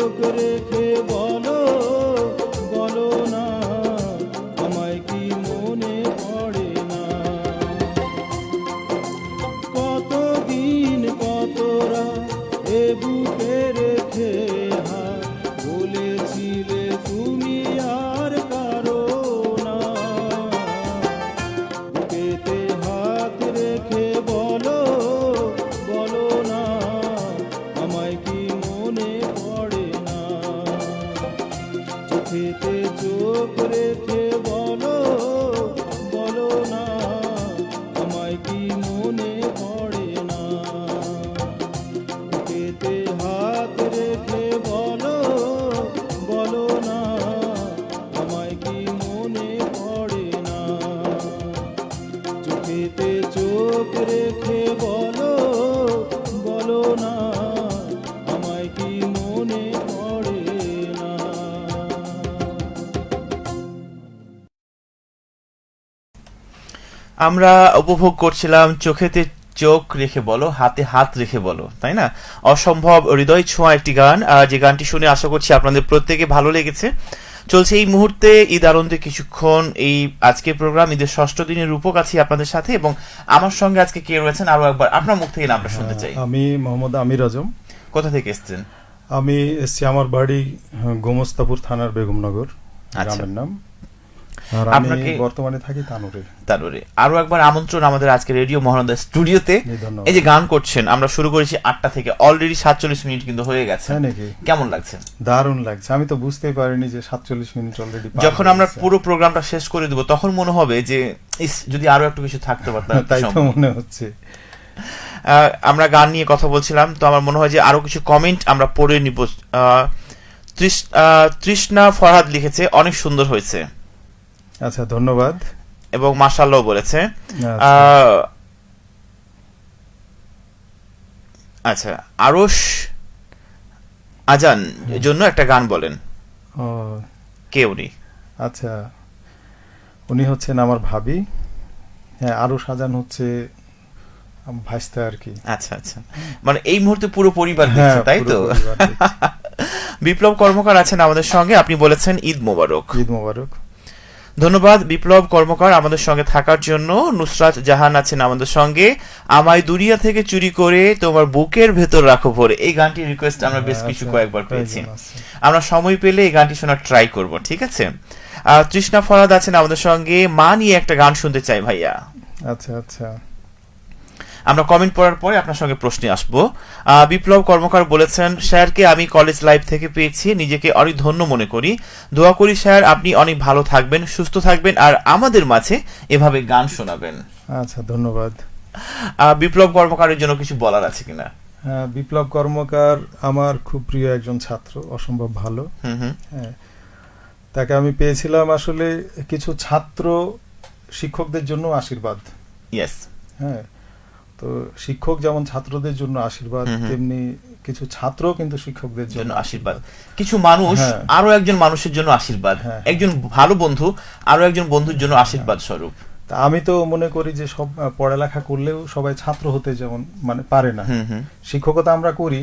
চোখ রেখে বলো বলো না আমায় কি মনে পড়ে না কতদিন কত রাত এ বুকে রেখে হাত বলেছিলে তুমি আর কারো না বুকেতে হাত রেখে বলো বলো না আমায় কি মনে পড়ে না চোখেতে চোখ রেখে বলো বলো না আমায় কি মনে পড়ে না বুকেতে হাত রেখে বলো বলো না আমায় কি মনে পড়ে না চোখেতে চোখ রেখে বলো বলো না আমায় কি মনে পড়ে না আমরা উপভোগ করছিলাম চোখেতে চোখ রেখে বলো হাতে হাত রেখে বলো, তাই না? অসম্ভব হৃদয় ছোঁয়া একটি গান, যে গানটি শুনে আশা করছি আপনাদের প্রত্যেকে ভালো লেগেছে। চলছে এই মুহূর্তে ঈদ আনন্দে কিছুক্ষণ, এই আজকের প্রোগ্রাম ঈদের 6ষ্ঠ দিনের রূপক আছি আপনাদের সাথে, এবং আমার সঙ্গে আজকে কে রয়েছেন আরো একবার আপনার মুখ থেকে নামটা শুনতে চাই। আমি মোহাম্মদ আমির আজম। কোথা থেকে এসেছেন? আমি এসছি, আমার বাড়ি গোমস্তাপুর থানার বেগমনগর গ্রামের নাম, আর আমি বর্তমানে থাকি তানুরে। আরো একবার আমন্ত্রণ আমাদের আজকে রেডিও মহানন্দা স্টুডিওতে। ধন্যবাদ। এই যে গান করছেন, আমরা শুরু করেছি 8টা থেকে, অলরেডি 47 মিনিট কিন্তু হয়ে গেছে। নাকি? কেমন লাগছে? দারুণ লাগছে, আমি তো বুঝতেই পারিনি যে 47 মিনিট অলরেডি। যখন আমরা পুরো প্রোগ্রামটা শেষ করে দেব তখন মনে হবে যে যদি আরো একটু কিছু থাকতে পারতাম। তাই তো মনে হচ্ছে। আমরা গান নিয়ে কথা বলছিলাম, তো আমার মনে হয় যে আরো কিছু কমেন্ট আমরা পড়ে নিব। তৃষ্ণা ফরহাদ লিখেছে অনেক সুন্দর হয়েছে। আচ্ছা, ধন্যবাদ। এবং মাশাআল্লাহ বলেছে। আচ্ছা, আরশ আজান জন্য একটা গান বলেন। কে উনি? আচ্ছা, উনি হচ্ছেন আমার ভাবি। হ্যাঁ, আরশ আজান হচ্ছে ভাইস্তা আর কি। আচ্ছা আচ্ছা, মানে এই মুহূর্তে পুরো পরিবার দেখছে, তাই তো? বিপ্লব কর্মকার আছেন আমাদের সঙ্গে, আপনি বলেছেন ঈদ মোবারক। ঈদ মোবারক। ধন্যবাদ বিপ্লব কর্মকার আমাদের সঙ্গে থাকার জন্য। নুসরাত জাহান আছেন আমাদের সঙ্গে, আমায় দুনিয়া থেকে চুরি করে তোমার বুকের ভেতর রাখো ভরে। এই গানটির রিকোয়েস্ট আমরা বেশ কিছু কয়েকবার পেয়েছি, আমরা সময় পেলে এই গানটি শোনার ট্রাই করব, ঠিক আছে? তৃষ্ণা ফরহাদ আছেন আমাদের সঙ্গে, মা নিয়ে একটা গান শুনতে চাই ভাইয়া। আচ্ছা আচ্ছা, আমরা কমেন্ট পড়ার পরে আপনার সঙ্গে প্রশ্নে আসব। বিপ্লব কর্মকার বলেছেন, স্যারকে আমি কলেজ লাইফ থেকে পেয়েছি, নিজেকে অনেক ধন্য মনে করি, দোয়া করি স্যার আপনি অনেক ভালো থাকবেন, সুস্থ থাকবেন, আর আমাদের মাঝে এভাবে গান শোনাবেন। আচ্ছা, ধন্যবাদ। বিপ্লব কর্মকারের জন্য কিছু বলার আছে কিনা? বিপ্লব কর্মকার আমার খুব প্রিয় একজন ছাত্র, অসম্ভব ভালো। হ্যাঁ, তাকে আমি পেয়েছিলাম আসলে কিছু ছাত্র শিক্ষকদের জন্য আশীর্বাদ। ইয়েস। হ্যাঁ, তো শিক্ষক যেমন ছাত্রদের জন্য আশীর্বাদ, তেমনি কিছু ছাত্র কিন্তু শিক্ষকদের জন্য আশীর্বাদ। কিছু মানুষ আরো একজন মানুষের জন্য আশীর্বাদ, একজন ভালো বন্ধু আরো একজন বন্ধুর জন্য আশীর্বাদ স্বরূপ। আমি তো মনে করি যে সব পড়ালেখা করলেও সবাই ছাত্র হতে যেমন মানে পারে না, শিক্ষকতা আমরা করি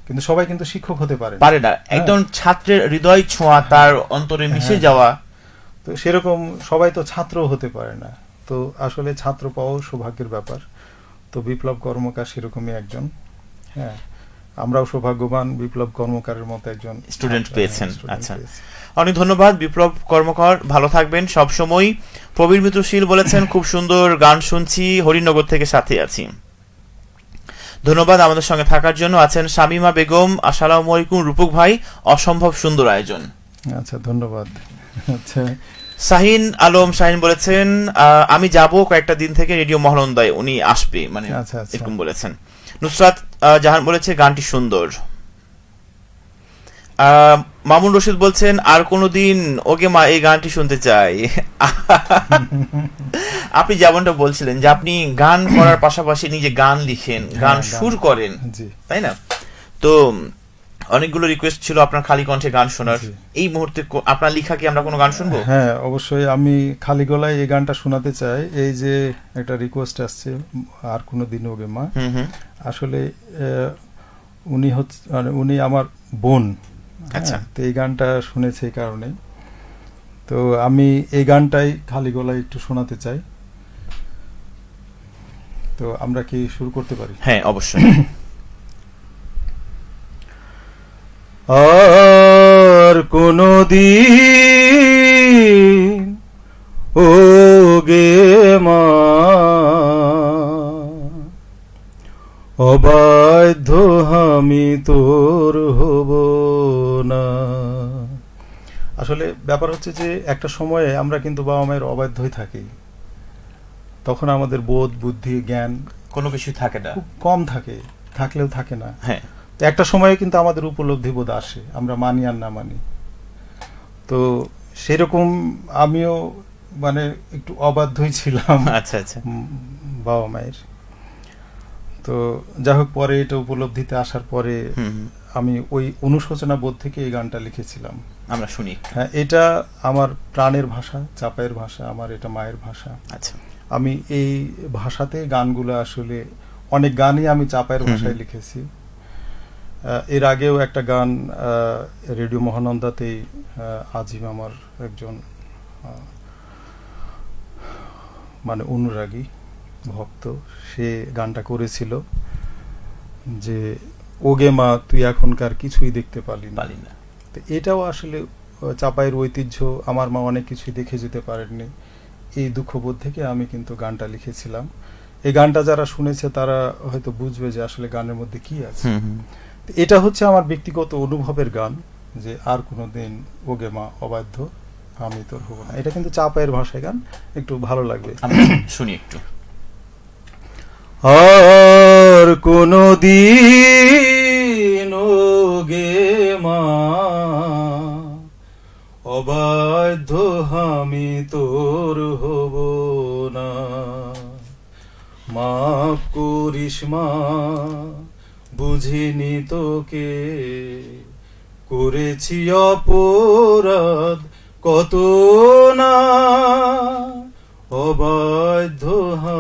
কিন্তু সবাই কিন্তু শিক্ষক হতে পারে না। একজন ছাত্রের হৃদয় ছোঁয়া, তার অন্তরে মিশে যাওয়া, তো সেরকম সবাই তো ছাত্র হতে পারে না। তো আসলে ছাত্র পাওয়াও সৌভাগ্যের ব্যাপার। তো বিপ্লব কর্মকার সেরকমই একজন। হ্যাঁ, আমরাও সৌভাগ্যবান বিপ্লব কর্মকারের মতো একজন স্টুডেন্ট পেয়েছেন। আচ্ছা, অনেক ধন্যবাদ বিপ্লব কর্মকার, ভালো থাকবেন সব সময়। প্রবীর মিত্রশীল বলেছেন, খুব সুন্দর গান শুনছি, হরিনগর থেকে সাথে আছি। ধন্যবাদ আমাদের সঙ্গে থাকার জন্য। আছেন শামিমা বেগম, আসসালামু আলাইকুম রূপক ভাই, অসম্ভব সুন্দর আয়োজন। আচ্ছা, ধন্যবাদ। আচ্ছা, শাহিন আলম শাহিন বলেছেন, আমি যাব কয়েকটা দিন থেকে রেডিও মহানন্দায়, উনি আসবে, মানে এরকম বলেছেন। নুসরাত জাহান বলেছে গানটি সুন্দর। মামুন রশিদ বলছেন, আর কোনদিন ওকে মা এই গানটি শুনতে চাই। আপনি যেমনটা বলছিলেন যে আপনি গান করার পাশাপাশি নিজে গান লিখেন, গান সুর করেন, তাই না? তো অনেকগুলো রিকোয়েস্ট ছিল আপনার খালি কণ্ঠে গান শোনার। এই মুহূর্তে আপনার লেখা কি আমরা কোনো গান শুনবো? হ্যাঁ, অবশ্যই আমি খালি গলায় এই গানটা শোনাতে চাই। এই যে একটা রিকোয়েস্ট আসছে, আর কোনদিন ওকে মা, আসলে উনি হচ্ছে উনি আমার বোন, আচ্ছা। তো এই গানটা শুনেছে এই কারণে। তো আমি এই গানটাই খালি গলায় একটু শোনাতে চাই। তো আমরা কি শুরু করতে পারি? হ্যাঁ, অবশ্যই। আর কোনো দিন ও গে মা অবাধ্য আমি তোর হব না। আসলে ব্যাপার হচ্ছে যে একটা সময়ে আমরা কিন্তু বাবা মায়ের অবাধ্যই থাকি, তখন আমাদের বোধ বুদ্ধি জ্ঞান কোনো কিছু থাকে না। খুব কম থাকে, থাকলেও থাকে না। হ্যাঁ, তো একটা সময়ে কিন্তু আমাদের উপলব্ধি বোধ আসে, আমরা মানি আর না মানি। তো সেরকম আমিও মানে একটু অবাধ্যই ছিলাম আচ্ছা আচ্ছা। বাবা মায়ের। তো যাই হোক, পরে এটা উপলব্ধিতে আসার পরে আমি ওই অনুশোচনা বোধ থেকে এই গানটা লিখেছিলাম। আমরা শুনি। হ্যাঁ, এটা আমার প্রাণের ভাষা, চাপায়ের ভাষা, আমার এটা মায়ের ভাষা। আচ্ছা। আমি এই ভাষাতে গানগুলো আসলে অনেক গানই আমি চাপায়ের ভাষায় লিখেছি। এর আগেও একটা গান রেডিও মহানন্দাতেই আজিম আমার একজন মানে অনুরাগী ভক্ত, সে গানটা করেছিল যে ওগে মা তুই এখনকার কিছুই দেখতে পালি না। তো এটাও আসলে চাপায়ের ঐতিহ্য, আমার মা অনেক কিছুই দেখে যেতে পারেননি, এই দুঃখবোধ থেকে আমি কিন্তু গানটা লিখেছিলাম। এই গানটা যারা শুনেছে তারা হয়তো বুঝবে যে আসলে গানের মধ্যে কি আছে। এটা হচ্ছে আমার ব্যক্তিগত অনুভবের গান, যে আর কোনোদিন ওগে মা অবাধ্য আমি তোর হব না। এটা কিন্তু চাপায়ের ভাষায় গান, একটু ভালো লাগবে, শুনি একটু। আর কোনোদিন ওগে মা অবাধ্য আমি তোর হব না, মাফ করিস মা বুঝিনি তোকে, করেছি অপরাধ কত না, অবাধ্য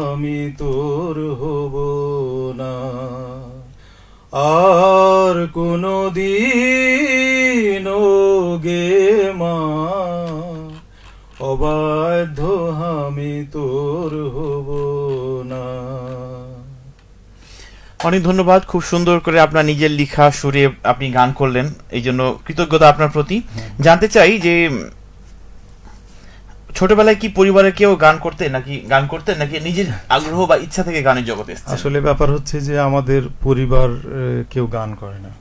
আমি তোর হব না, আর কোনো দিন ওগে মা অবাধ্য আমি তোর হব না। অনেক ধন্যবাদ, খুব সুন্দর করে আপনার নিজের লিখা সুরে আপনি গান করলেন, এই জন্য কৃতজ্ঞতা আপনার প্রতি। জানতে চাই যে ছোটবেলায় কি পরিবারের কেউ গান করতেন নাকি নিজের আগ্রহ বা ইচ্ছা থেকে গানের জগতে এসেছেন? আসলে ব্যাপার হচ্ছে যে আমাদের পরিবার কেউ গান করে না,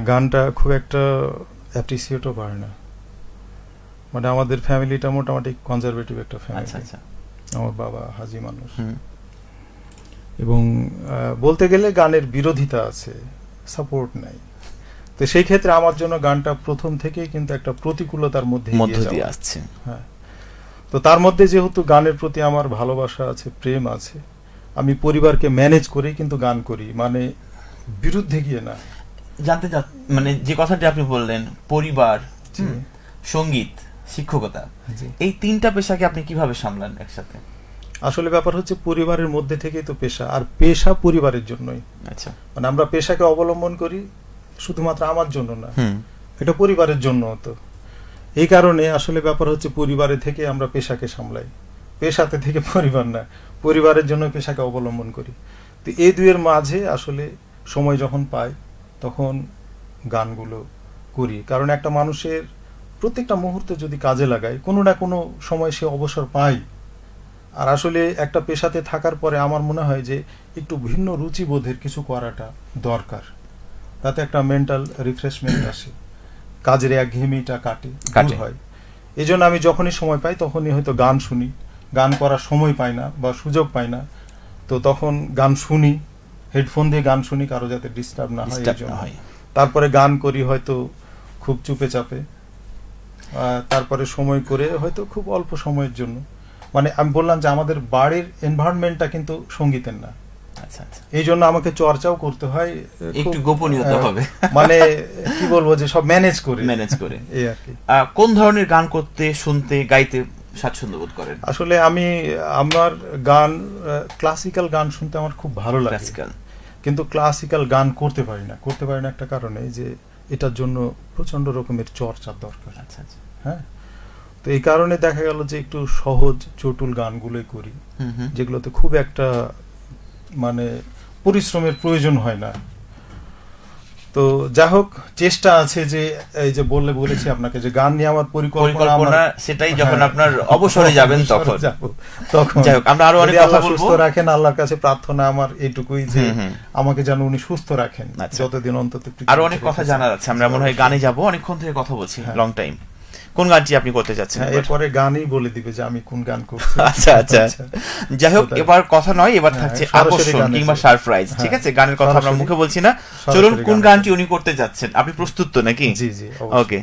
গানটা খুব একটা অ্যাপ্রিসিয়েটও করে না। মানে আমাদের ফ্যামিলিটা মোটামুটি কনজারভেটিভ একটা ফ্যামিলি। আচ্ছা। আমার বাবা হাজি মানুষ, এবং বলতে গেলে গানের বিরোধিতা আছে, সাপোর্ট নাই। তো সেই ক্ষেত্রে আমার জন্য গানটা প্রথম থেকেই কিন্তু একটা প্রতিকূলতার মধ্যে দিয়ে আসছে। হ্যাঁ, তো তার মধ্যে যেহেতু গানের প্রতি আমার ভালোবাসা আছে, প্রেম আছে, আমি পরিবারকে ম্যানেজ করেই কিন্তু গান করি, মানে বিরুদ্ধে গিয়ে না। জানতে মানে যে কথাটি আপনি বললেন, পরিবার, সঙ্গীত, শিক্ষকতা, এই তিনটা পেশাকে আপনি কিভাবে সামলান একসাথে? আসলে ব্যাপার হচ্ছে পরিবারের মধ্যে থেকেই তো পেশা, আর পেশা পরিবারের জন্যই। আচ্ছা, মানে আমরা পেশাকে অবলম্বন করি শুধুমাত্র আমার জন্য না, এটা পরিবারের জন্য হতো। এই কারণে আসলে ব্যাপার হচ্ছে পরিবারে থেকে আমরা পেশাকে সামলাই, পেশাতে থেকে পরিবার না, পরিবারের জন্য পেশাকে অবলম্বন করি। তো এই দুইয়ের মাঝে আসলে সময় যখন পাই তখন গানগুলো করি, কারণ একটা মানুষের প্রত্যেকটা মুহূর্তে যদি কাজে লাগায় কোনো না কোনো সময় সে অবসর পায়। আর আসলে একটা পেশাতে থাকার পরে আমার মনে হয় যে একটু ভিন্ন রুচিবোধের কিছু করাটা দরকার, তাতে একটা মেন্টাল রিফ্রেশমেন্ট আসে, কাজের একঘেয়েমিটা কাটে হয়। এই জন্য আমি যখনই সময় পাই তখনই হয়তো গান শুনি, গান করার সময় পাই না বা সুযোগ পাই না, তো তখন গান শুনি, হেডফোন দিয়ে গান শুনি, কারো যাতে ডিস্টার্ব না হয় এই জন্য। তারপরে গান করি হয়তো খুব চুপে চাপে, তারপরে সময় করে হয়তো খুব অল্প সময়ের জন্য। মানে আমি বললাম যে আমাদের বাড়ির এনভায়রনমেন্টটা কিন্তু সঙ্গীতের না, এই জন্য আমাকে চর্চাও করতে হয়, একটু গোপনীয়তা হবে, মানে কি বলবো যে সব ম্যানেজ করে এই আর কি। কোন ধরনের গান করতে, শুনতে, গাইতে স্বাচ্ছন্দ্য বোধ করেন? আসলে আমি আমার গান ক্লাসিক্যাল গান শুনতে আমার খুব ভালো লাগে, কিন্তু ক্লাসিক্যাল গান করতে পারি না একটা কারণে, যে এটার জন্য প্রচন্ড রকমের চর্চার দরকার। আচ্ছা আচ্ছা। হ্যাঁ, তো এই কারণে দেখা গেল যে একটু সহজ চটুল গানগুলোই করি, যেগুলোতে খুব একটা মানে পরিশ্রমের প্রয়োজন হয় না। তো যা হোক, চেষ্টা আছে যে এই যে বলেছি আপনাকে যে গান নিয়ে আমার পরিকল্পনা সেটাই যখন আপনার অবসরে যাবেন তখন তখন যাই হোক, আমরা আরো অনেক কথা বলবো। সুস্থ রাখেন, আল্লাহর কাছে প্রার্থনা আমার এইটুকুই যে আমাকে যেন উনি সুস্থ রাখেন যতদিন অন্তত। আরো অনেক কথা জানার আছে, আমরা মনে হয় গানে যাবো, অনেকক্ষণ থেকে কথা বলছি, লং টাইম। কোন গানটি আপনি করতে চাচ্ছেন? এরপরে গানই বলে দিবে যে আমি কোন গান করছি। আচ্ছা আচ্ছা, যাই হোক, এবার কথা নয়, এবার থাকছে আকর্ষণ কিংবা সারপ্রাইজ। ঠিক আছে, গানের কথা আমরা মুখে বলছি না, চলুন কোন গানটি উনি করতে যাচ্ছেন। আপনি প্রস্তুত তো নাকি? জি জি, ওকে।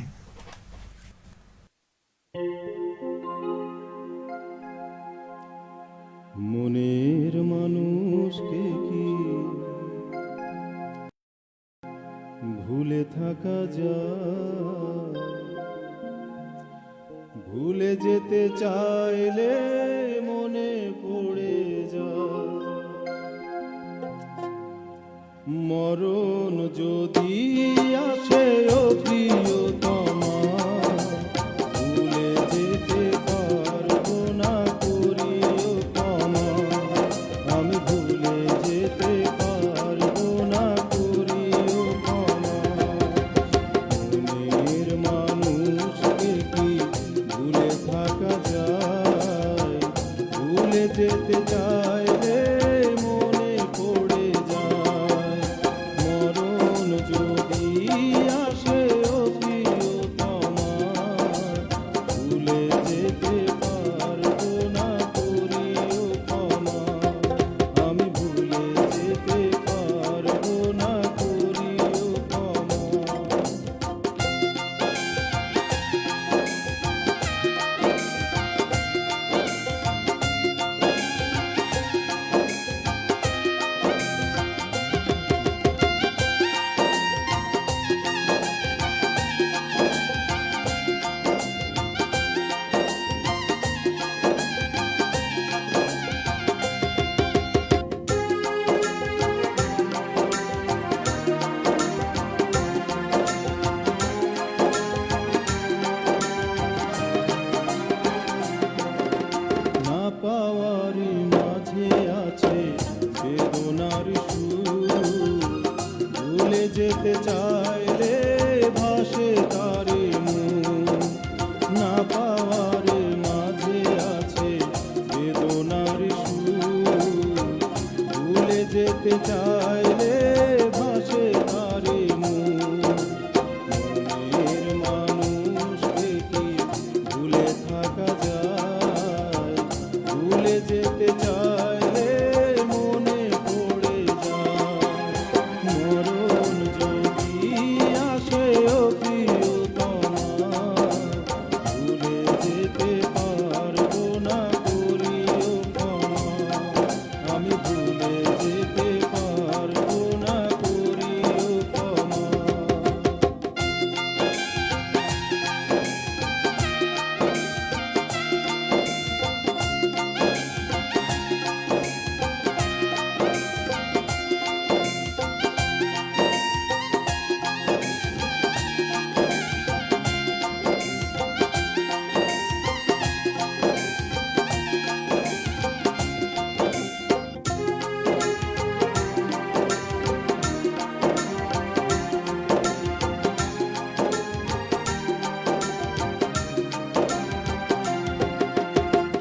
মনের মানুষকে কি ভুলে থাকা যায়? ভুলে যেতে চাইলে মনে পড়ে যায়। মরণ যদি আসে ও প্রিয়তমা, ভুলে যেতে পারবো না প্রিয়তমা, আমি ভুলে যেতে পারবো না প্রিয়তমা। মনের মানুষকে কি ভুলে থাকা যায়? ভুলে যেতে চাইলে মনে পড়ে যায়। মরণ যদি আসে ও প্রিয়তমা, ভুলে যেতে পারবো না প্রিয়তমা, আমি ভুলে যেতে পারবো না প্রিয়তমা। না পাওয়ারই মাঝে আছে বেদনার সুর, ভুলে যেতে চাইলে ভাসে তারে মন। না পাওয়ারে মাঝে আছে বেদনার সুর, ভুলে যেতে চাইলে ভাসে তারে মন। মনের মানুষকে কি ভুলে থাকা যায়? ভুলে যেতে চাইলে মনে পড়ে যায়। মরণ যদি আসে ও প্রিয়তমা, ভুলে যেতে পারবো না প্রিয়তমা, আমি ভুলে যেতে পারবো না প্রিয়তমা।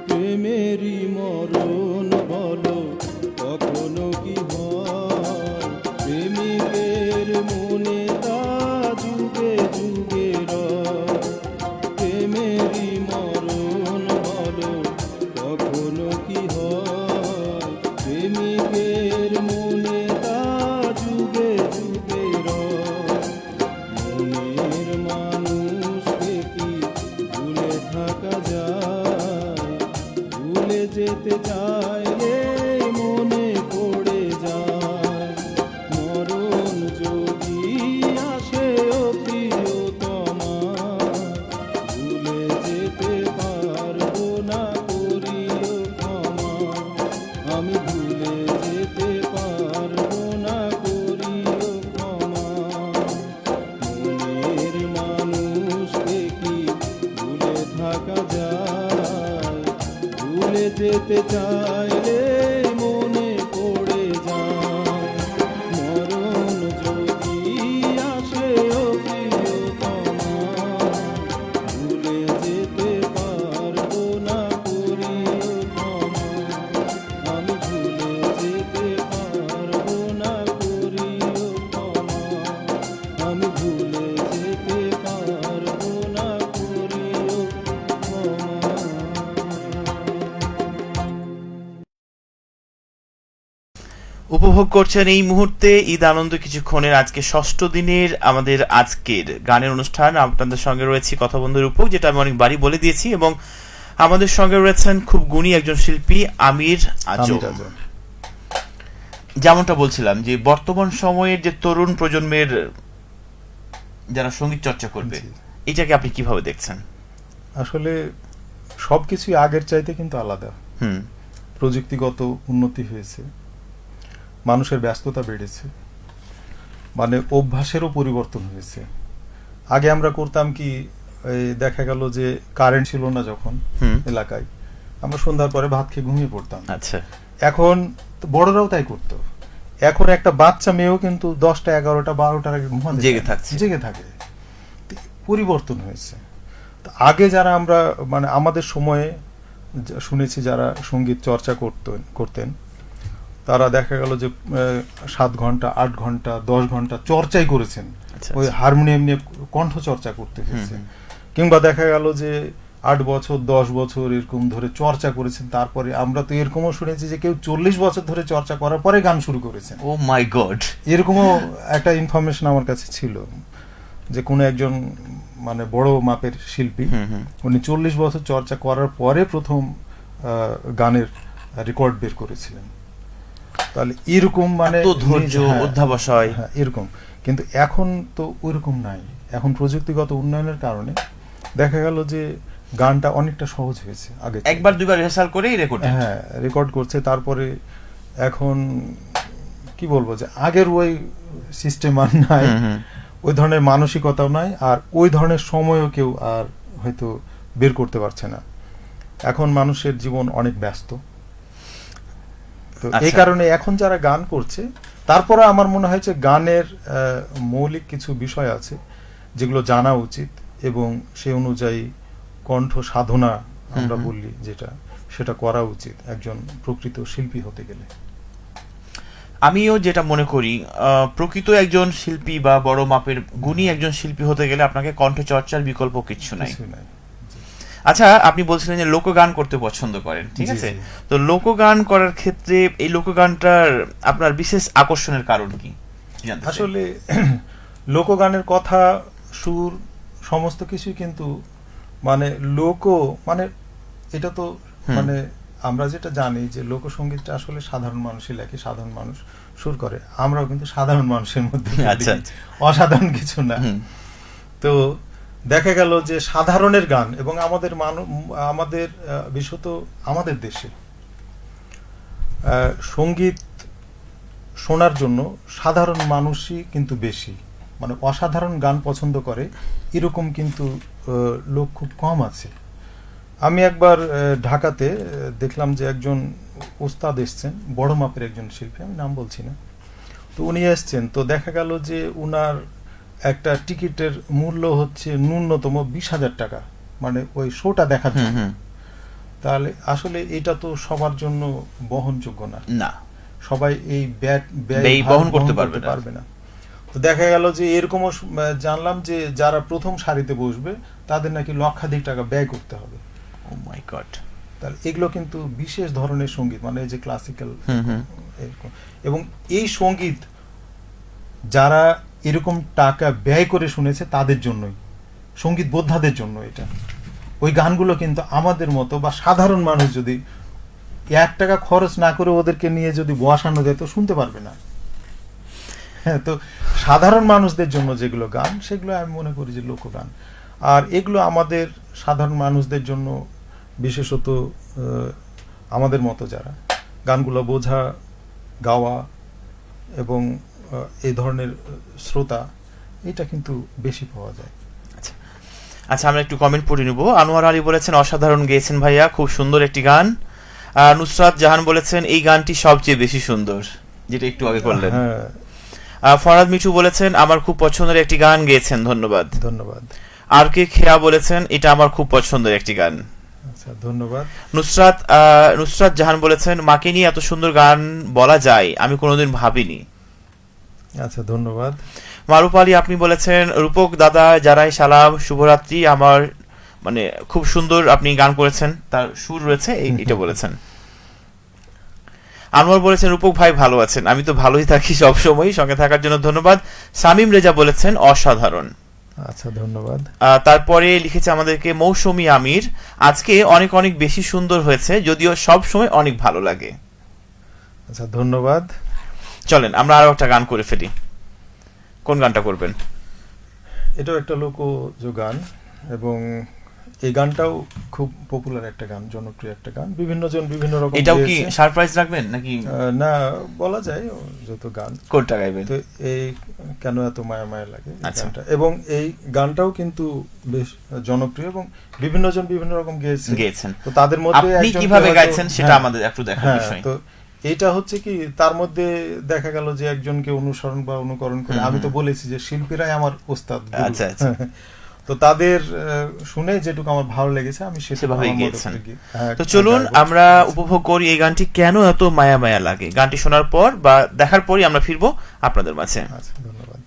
প্রেমেরই মরণ বলো কখনো কি হয়? প্রেমিকের মনে তা যুগে যুগে রয়। প্রেমেরই মরণ বলো কখনো কি হয়? প্রেমিকের মনে তা যুগে যুগে রয়। মনের মানুষকে কি ভুলে থাকা যায়? ভুলে যেতে চাইলে মনে পড়ে যায়। মরণ যদি আসে ও প্রিয়তমা, ভুলে যেতে পারবো না প্রিয়তমা, আমি ভুলে যেতে পারবো না প্রিয়তমা। যেতে চাইলে মনে পড়ে যায় মরণ যদি আসে ও প্রিয়তমা ভুলে যেতে পারবো না প্রিয়তমা আমি ভুলে যেতে পারবো না প্রিয়তমা আমি ভুলে যেতে পারবো না প্রিয়তমা। উপভোগ করছেন এই মুহূর্তে ঈদ আনন্দ কিছুক্ষণের আজকে ষষ্ঠ দিনের আমাদের আজকের গানের অনুষ্ঠান। আপনাদের সঙ্গে রয়েছে কথা বন্ধু রূপক, যেটা আমি অনেকবারই বলে দিয়েছি, এবং আমাদের সঙ্গে রয়েছেন খুব গুণী একজন শিল্পী আমির আজম। যেমনটা বলছিলাম যে বর্তমান সময়ের যে তরুণ প্রজন্মের যারা সঙ্গীত চর্চা করবে, জি। এটাকে আপনি কিভাবে দেখছেন? আসলে সবকিছুই আগের চাইতে কিন্তু আলাদা। হুম প্রযুক্তিগত উন্নতি হয়েছে, মানুষের ব্যস্ততা বেড়েছে, মানে অভ্যাসেরও পরিবর্তন হয়েছে। আগে আমরা করতাম কি, দেখা গেল যে কারেন্ট ছিল না যখন হুম এলাকায়, আমরা সন্ধ্যার পরে ভাত খেয়ে ঘুমিয়ে পড়তাম। আচ্ছা, এখন তো বড়রাও তাই করতো। এখন একটা বাচ্চা মেয়েও কিন্তু 10টা 11টা 12টার আগে ঘুমাতে জেগে চায়, থাকছে। জেগে থাকে। তো পরিবর্তন হয়েছে। তো আগে যারা আমরা মানে আমাদের সময়ে শুনেছি যারা সঙ্গীত চর্চা করতেন তারা দেখা গেল যে 7 ঘন্টা 8 ঘন্টা 10 ঘন্টা চর্চাই করেছেন, আচ্ছা, ওই আচ্ছা। হারমোনিয়াম নিয়ে কণ্ঠ চর্চা করতে হয়েছে। কিংবা দেখা গেল যে 8 বছর 10 বছর এরকম ধরে চর্চা করেছেন। তারপরে আমরা তো এরকমও শুনেছি যে কেউ 40 বছর ধরে চর্চা করার পরে গান শুরু করেছেন। ও মাই গড, এরকমও একটা ইনফরমেশন আমার কাছে ছিল যে কোনো একজন মানে বড় মাপের শিল্পী উনি 40 বছর চর্চা করার পরে প্রথম গানের রেকর্ড বের করেছিলেন। তাহলে এরকম মানে এত ধৈর্য, হ্যাঁ, অধ্যাবসায়। হ্যাঁ, এরকম। কিন্তু এখন তো ওইরকম নাই। এখন প্রযুক্তিগত উন্নয়নের কারণে দেখা গেল যে গানটা অনেকটা সহজ হয়েছে। আগে একবার দুইবার রিহার্সাল করেই রেকর্ড। হ্যাঁ, রেকর্ড করছে। তারপরে এখন কি বলবো যে আগের ওই সিস্টেম আর নাই, ওই ধরনের মানসিকতাও নাই, আর ওই ধরনের সময়ও কেউ আর হয়তো বের করতে পারছে না। এখন মানুষের জীবন অনেক ব্যস্ত, তো এই আচ্ছা। কারণে এখন যারা গান করছে, তারপরে আমার মনে হয় যে গানের মৌলিক কিছু বিষয় আছে যেগুলো জানা উচিত, এবং সেই অনুযায়ী কণ্ঠ সাধনা আমরা বলি যেটা, সেটা করা উচিত একজন প্রকৃত শিল্পী হতে গেলে। আমিও যেটা মনে করি, প্রকৃত একজন শিল্পী বা বড় মাপের গুণী একজন শিল্পী হতে গেলে আপনাকে কণ্ঠ চর্চার বিকল্প কিছু নাই। কিছুই নাই। আচ্ছা, আপনি বলছিলেন যে লোকগান করতে পছন্দ করেন, ঠিক জি, আছে? জি। তো লোকগান করার ক্ষেত্রে এই লোকগানটার আপনার বিশেষ আকর্ষণের কারণ কি জানতে চাই। আসলে লোকগানের কথা, সুর, সমস্ত কিছুই কিন্তু মানে মানে এটা তো মানে আমরা যেটা জানি যে লোকসঙ্গীতটা আসলে সাধারণ মানুষই লেখে, সাধারণ মানুষ সুর করে। আমরাও কিন্তু সাধারণ মানুষের মধ্যে আচ্ছা, পড়ি, অসাধারণ কিছু না। তো দেখা গেল যে সাধারণের গান, এবং আমাদের বিশেষত আমাদের দেশে সঙ্গীত শোনার জন্য সাধারণ মানুষই কিন্তু বেশি, মানে অসাধারণ গান পছন্দ করে এরকম কিন্তু লোক খুব কম আছে। আমি একবার ঢাকাতে দেখলাম যে একজন ওস্তাদ এসছেন, বড় মাপের একজন শিল্পী, আমি নাম বলছি না। তো উনি এসছেন, তো দেখা গেল যে উনার একটা টিকিটের মূল্য হচ্ছে ন্যূনতম 20,000 টাকা, মানে ওই শোটা দেখার জন্য। তাহলে আসলে এটা তো সবার জন্য বহনযোগ্য না, না, সবাই এই ব্যয় বহন করতে পারবে না। তো দেখা গেল যে এরকমও জানলাম যে যারা প্রথম সারিতে বসবে তাদের নাকি লক্ষাধিক টাকা ব্যয় করতে হবে। ও মাই গড। তাহলে এগুলো কিন্তু বিশেষ ধরনের সঙ্গীত, মানে এই যে ক্লাসিক্যাল, এবং এই সঙ্গীত যারা এরকম টাকা ব্যয় করে শুনেছে তাদের জন্যই, সঙ্গীত বোদ্ধাদের জন্য এটা। ওই গানগুলো কিন্তু আমাদের মতো বা সাধারণ মানুষ যদি 1 টাকা খরচ না করে ওদেরকে নিয়ে যদি বসানো যায় তো শুনতে পারবে না। হ্যাঁ, তো সাধারণ মানুষদের জন্য যেগুলো গান, সেগুলো আমি মনে করি যে লোকগান। আর এগুলো আমাদের সাধারণ মানুষদের জন্য, বিশেষত আমাদের মতো যারা গানগুলো বোঝা, গাওয়া এবং এই ধরনের শ্রোতা, এটা কিন্তু বেশি পাওয়া যায়। আচ্ছা, আমরা একটু কমেন্ট পড়ে নেব। আনোয়ার আলী বলেছেন, অসাধারণ গেয়েছেন ভাইয়া, খুব সুন্দর একটি গান। নুসরাত জাহান বলেছেন এই গানটি সবচেয়ে বেশি সুন্দর, যেটা একটু আগে করলেন। হ্যাঁ, ফরহাদ মিঠু বলেছেন আমার খুব পছন্দের একটি গান গেয়েছেন, ধন্যবাদ। ধন্যবাদ। আর কে খেয়া বলেছেন এটা আমার খুব পছন্দের একটি গান। আচ্ছা, ধন্যবাদ। নুসরাত জাহান বলেছেন মাকে নিয়ে এত সুন্দর গান বলা যায় আমি কোনোদিন ভাবিনি। আচ্ছা, ধন্যবাদ। মারুফ আলী আপনি বলেছেন রূপক দাদা যারাই সালাম, শুভরাত্রি, আমার মানে খুব সুন্দর আপনি গান করেছেন, তার সুর রয়েছে এটা বলেছেন। আনোয়ার বলেছেন রূপক ভাই ভালো আছেন, আমি তো ভালোই থাকি সবসময়, সঙ্গে থাকার জন্য ধন্যবাদ। শামীম রেজা বলেছেন অসাধারণ। আচ্ছা, ধন্যবাদ। তারপরে লিখেছে আমাদেরকে মৌসুমী আমির, আজকে অনেক অনেক বেশি সুন্দর হয়েছে, যদিও সব সময় অনেক ভালো লাগে। আচ্ছা, ধন্যবাদ। চলেন আমরা আরো একটা গান করে ফেলি। কোন গানটা করবেন? এটাও একটা লোকজ গান এবং এই গানটাও খুব পপুলার একটা গান, জনপ্রিয় একটা গান, বিভিন্ন জন বিভিন্ন রকম। এটাও কি সারপ্রাইজ রাখবেন নাকি? না, বলা যায় যত গান। কোনটা গাইবেন? তো এই কেন এত মায়া মায়া লাগে এই আচ্ছা। গানটা, এবং এই গানটাও কিন্তু বেশ জনপ্রিয় এবং বিভিন্ন জন বিভিন্ন রকম গেয়েছেন। তো তাদের মধ্যে আপনি একজনকে কিভাবে হয়তো- গাইছেন সেটা হ্যাঁ, আমাদের একটু দেখার হ্যাঁ, বিষয়। তো এটা হচ্ছে কি তার মধ্যে দেখা গেল যে একজনকে অনুসরণ বা অনুকরণ করে, আমি তো বলেছি যে শিল্পীরাই আমার ওস্তাদ, গুরু। আচ্ছা, আচ্ছা। তো তাদের শুনে যেটুকু আমার ভালো লেগেছে আমি সেভাবেই আমার মতো গেয়েছেন। করে হ্যাঁ, তো চলুন গাইবো। আমরা উপভোগ করি এই গানটি কেন এত মায়া মায়া লাগে। গানটি শোনার পর বা দেখার পরই আমরা ফিরবো আপনাদের মাঝে। আচ্ছা, ধন্যবাদ।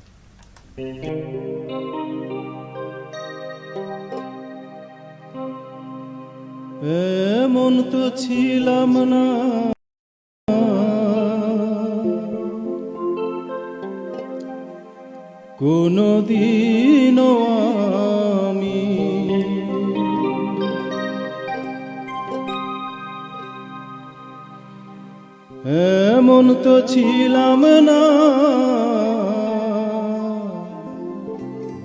এমন তো ছিলাম না কোনদিনও আমি, এমন তো ছিলাম না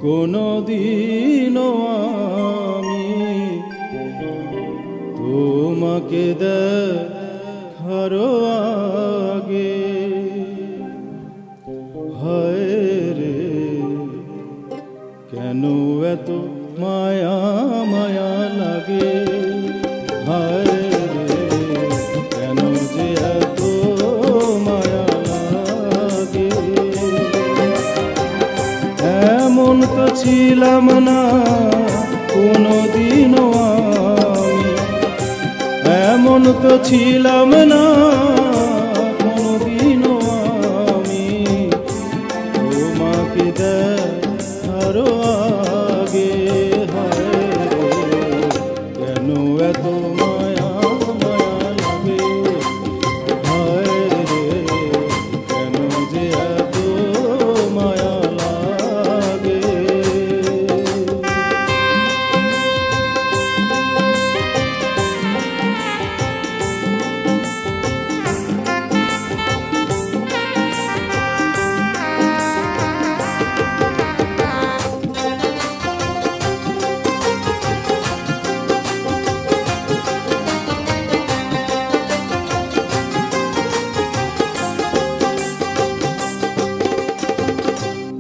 কোনদিনও আমি, তোমাকে দেখার আগে হায় রে কেন এত মায়া মায়া লাগে, হায় রে কেন যে এত মায়া লাগে। এমন তো ছিলাম না কোনদিনও আমি, এমন তো ছিলাম না কোনদিনও আমি, তোমাকে দেখার আগে হায় রে কেন এত মায়া মায়া লাগে, হায় রে কেন যে এত মায়া লাগে।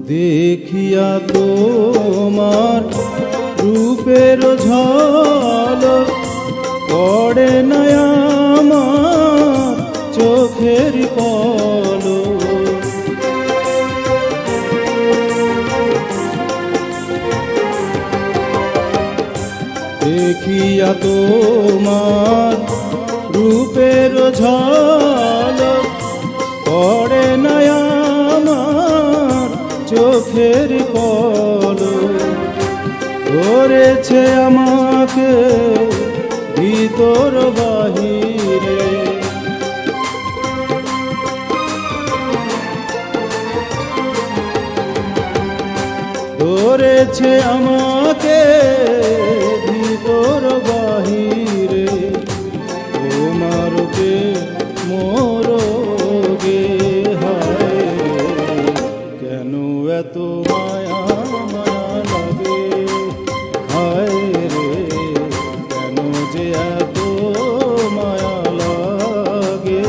দেখিয়া তোমার রূপের ঝলক পড়ে না আমার চোখের পলক, দেখিয়া তোমার রূপের ঝলক পড়ে না আমার চোখের পলক, ধরেছে আমাকে ভিতর বাহিরে, ধরেছে আমাকে ভিতর বাহিরে, তোমার কে মোর গে হায় রে কেন এত মায়া মায়া লাগে, হায় রে কেন যে এত মায়া লাগে।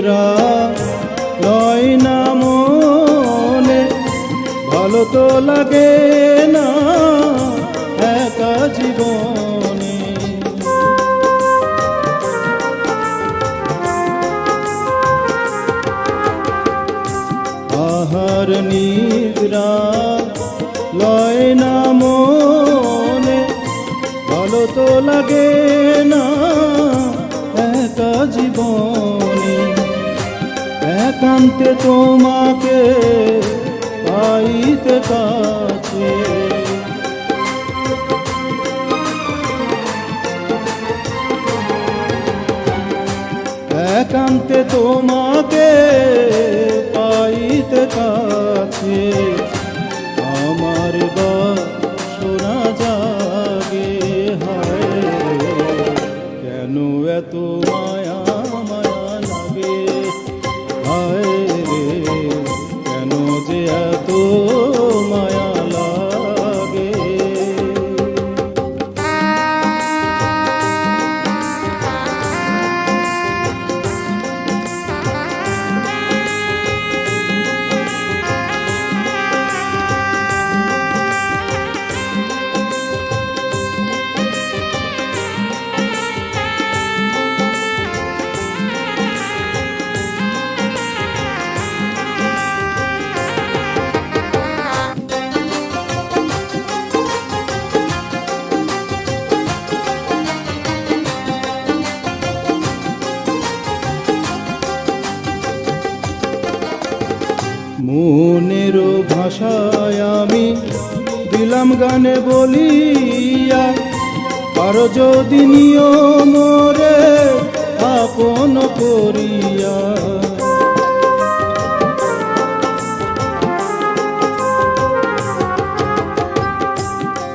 নিদ্রা লয় না মনে, ভালো তো লাগে না একা জীবনে। আহার নিদ্রা লয় না মনে, ভালো তো লাগে না একা জীবনে। একান্তে তোমাকে পাইতে কাছে, একান্তে তোমাকে পাইতে কাছে, আমার বাসনা জাগে। হায় কেন এত মায়া মায়া লাগে, হায় রে কেন যে এত মায়া লাগে। মনের ভাষায় আমি দিলাম গানে বলিয়া, আর যদি নিয়ম রে আপন করিয়া।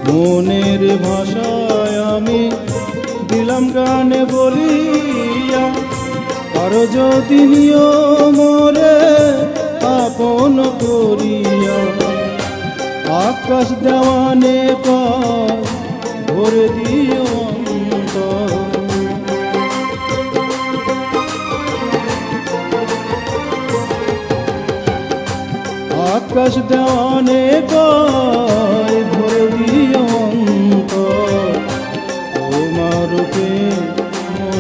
মনের ভাষায় আমি দিলাম গানে বলিয়া, আর যদি নিয়ম রে আপন করিয়া। আকাশ দেওয়ানে পায় ভরে দিও অন্তর, আকাশ দেওয়ানে পায় ভরে দিও অন্তর। তোমার প্রেম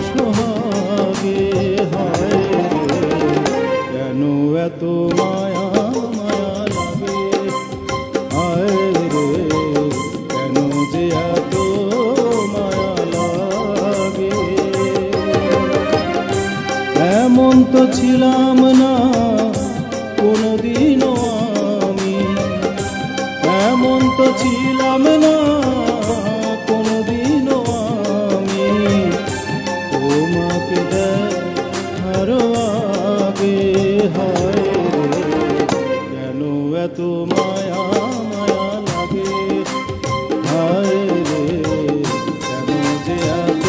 সোহাগে, হায় কেন এত মায়া মায়া লাগে, হায় রে কেন যে এত মায়া লাগে। এমন তো ছিলাম না কোনদিনও আমি, এমন তো ছিলাম না কোনদিনও আমি, তোমাকে দেখার আগে। হায় রে কেন এত মায়া মায়া লাগে, হায় রে কেন যে এত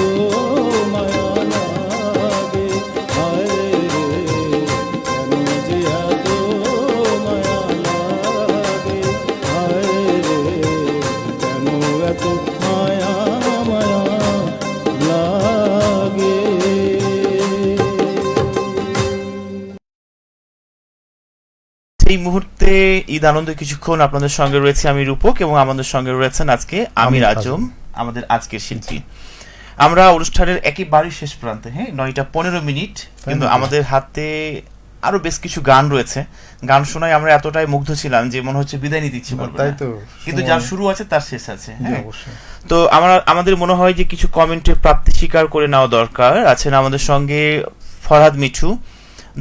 মায়া লাগে, হায় রে কেন যে এত মায়া লাগে, হায় রে কেন এত মায়া মায়া লাগে। এই মুহূর্তে ঈদ আনন্দ কিছুক্ষণ আপনাদের সঙ্গে রয়েছে আমি রূপক, এবং আমাদের সঙ্গে রয়েছেন আজকে আমির আজম, আমাদের আজকের শিল্পী। আমরা অনুষ্ঠানের একেবারে শেষ প্রান্তে, হ্যাঁ 9:15, কিন্তু আমাদের হাতে আরো বেশ কিছু গান রয়েছে। গান শোনায় আমরা এতটাই মুগ্ধ ছিলাম যে মনে হচ্ছে বিদায় নিতে ইচ্ছে করবে, তাই তো, কিন্তু যার শুরু আছে তার শেষ আছে। হ্যাঁ অবশ্যই। তো আমাদের মনে হয় যে কিছু কমেন্টের প্রাপ্তি স্বীকার করে নেওয়া দরকার। আছেন আমাদের সঙ্গে ফরহাদ মিঠু,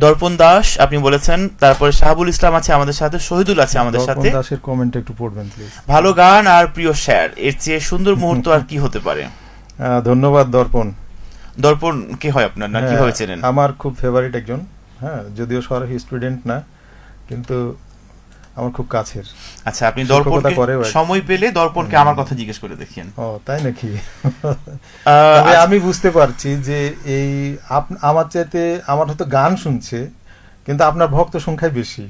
দর্পণ দাস আপনি বলেছেন, তারপরে শাহাবুল ইসলাম আছে আমাদের সাথে, শহীদুল আছে আমাদের সাথে। দর্পণ দাসের কমেন্ট একটু পড়বেন প্লিজ। ভালো গান আর প্রিয় শেয়ার, এর চেয়ে সুন্দর মুহূর্ত আর কি হতে পারে। ধন্যবাদ দর্পণ। দর্পণ কি হয় আপনার, না কিভাবে চেনেন? আমার খুব ফেভারিট একজন, হ্যাঁ যদিও সরাসরি স্টুডেন্ট না, কিন্তু আমার খুব কাছের। আচ্ছা, আপনি দর্পণকে সময় পেলে দর্পণকে আমার কথা জিজ্ঞেস করে দেখেন। ও তাই নাকি? আমি বুঝতে পারছি যে এই আমার চাইতে আমার হয়তো গান শুনছে, কিন্তু আপনার ভক্ত সংখ্যায় বেশি।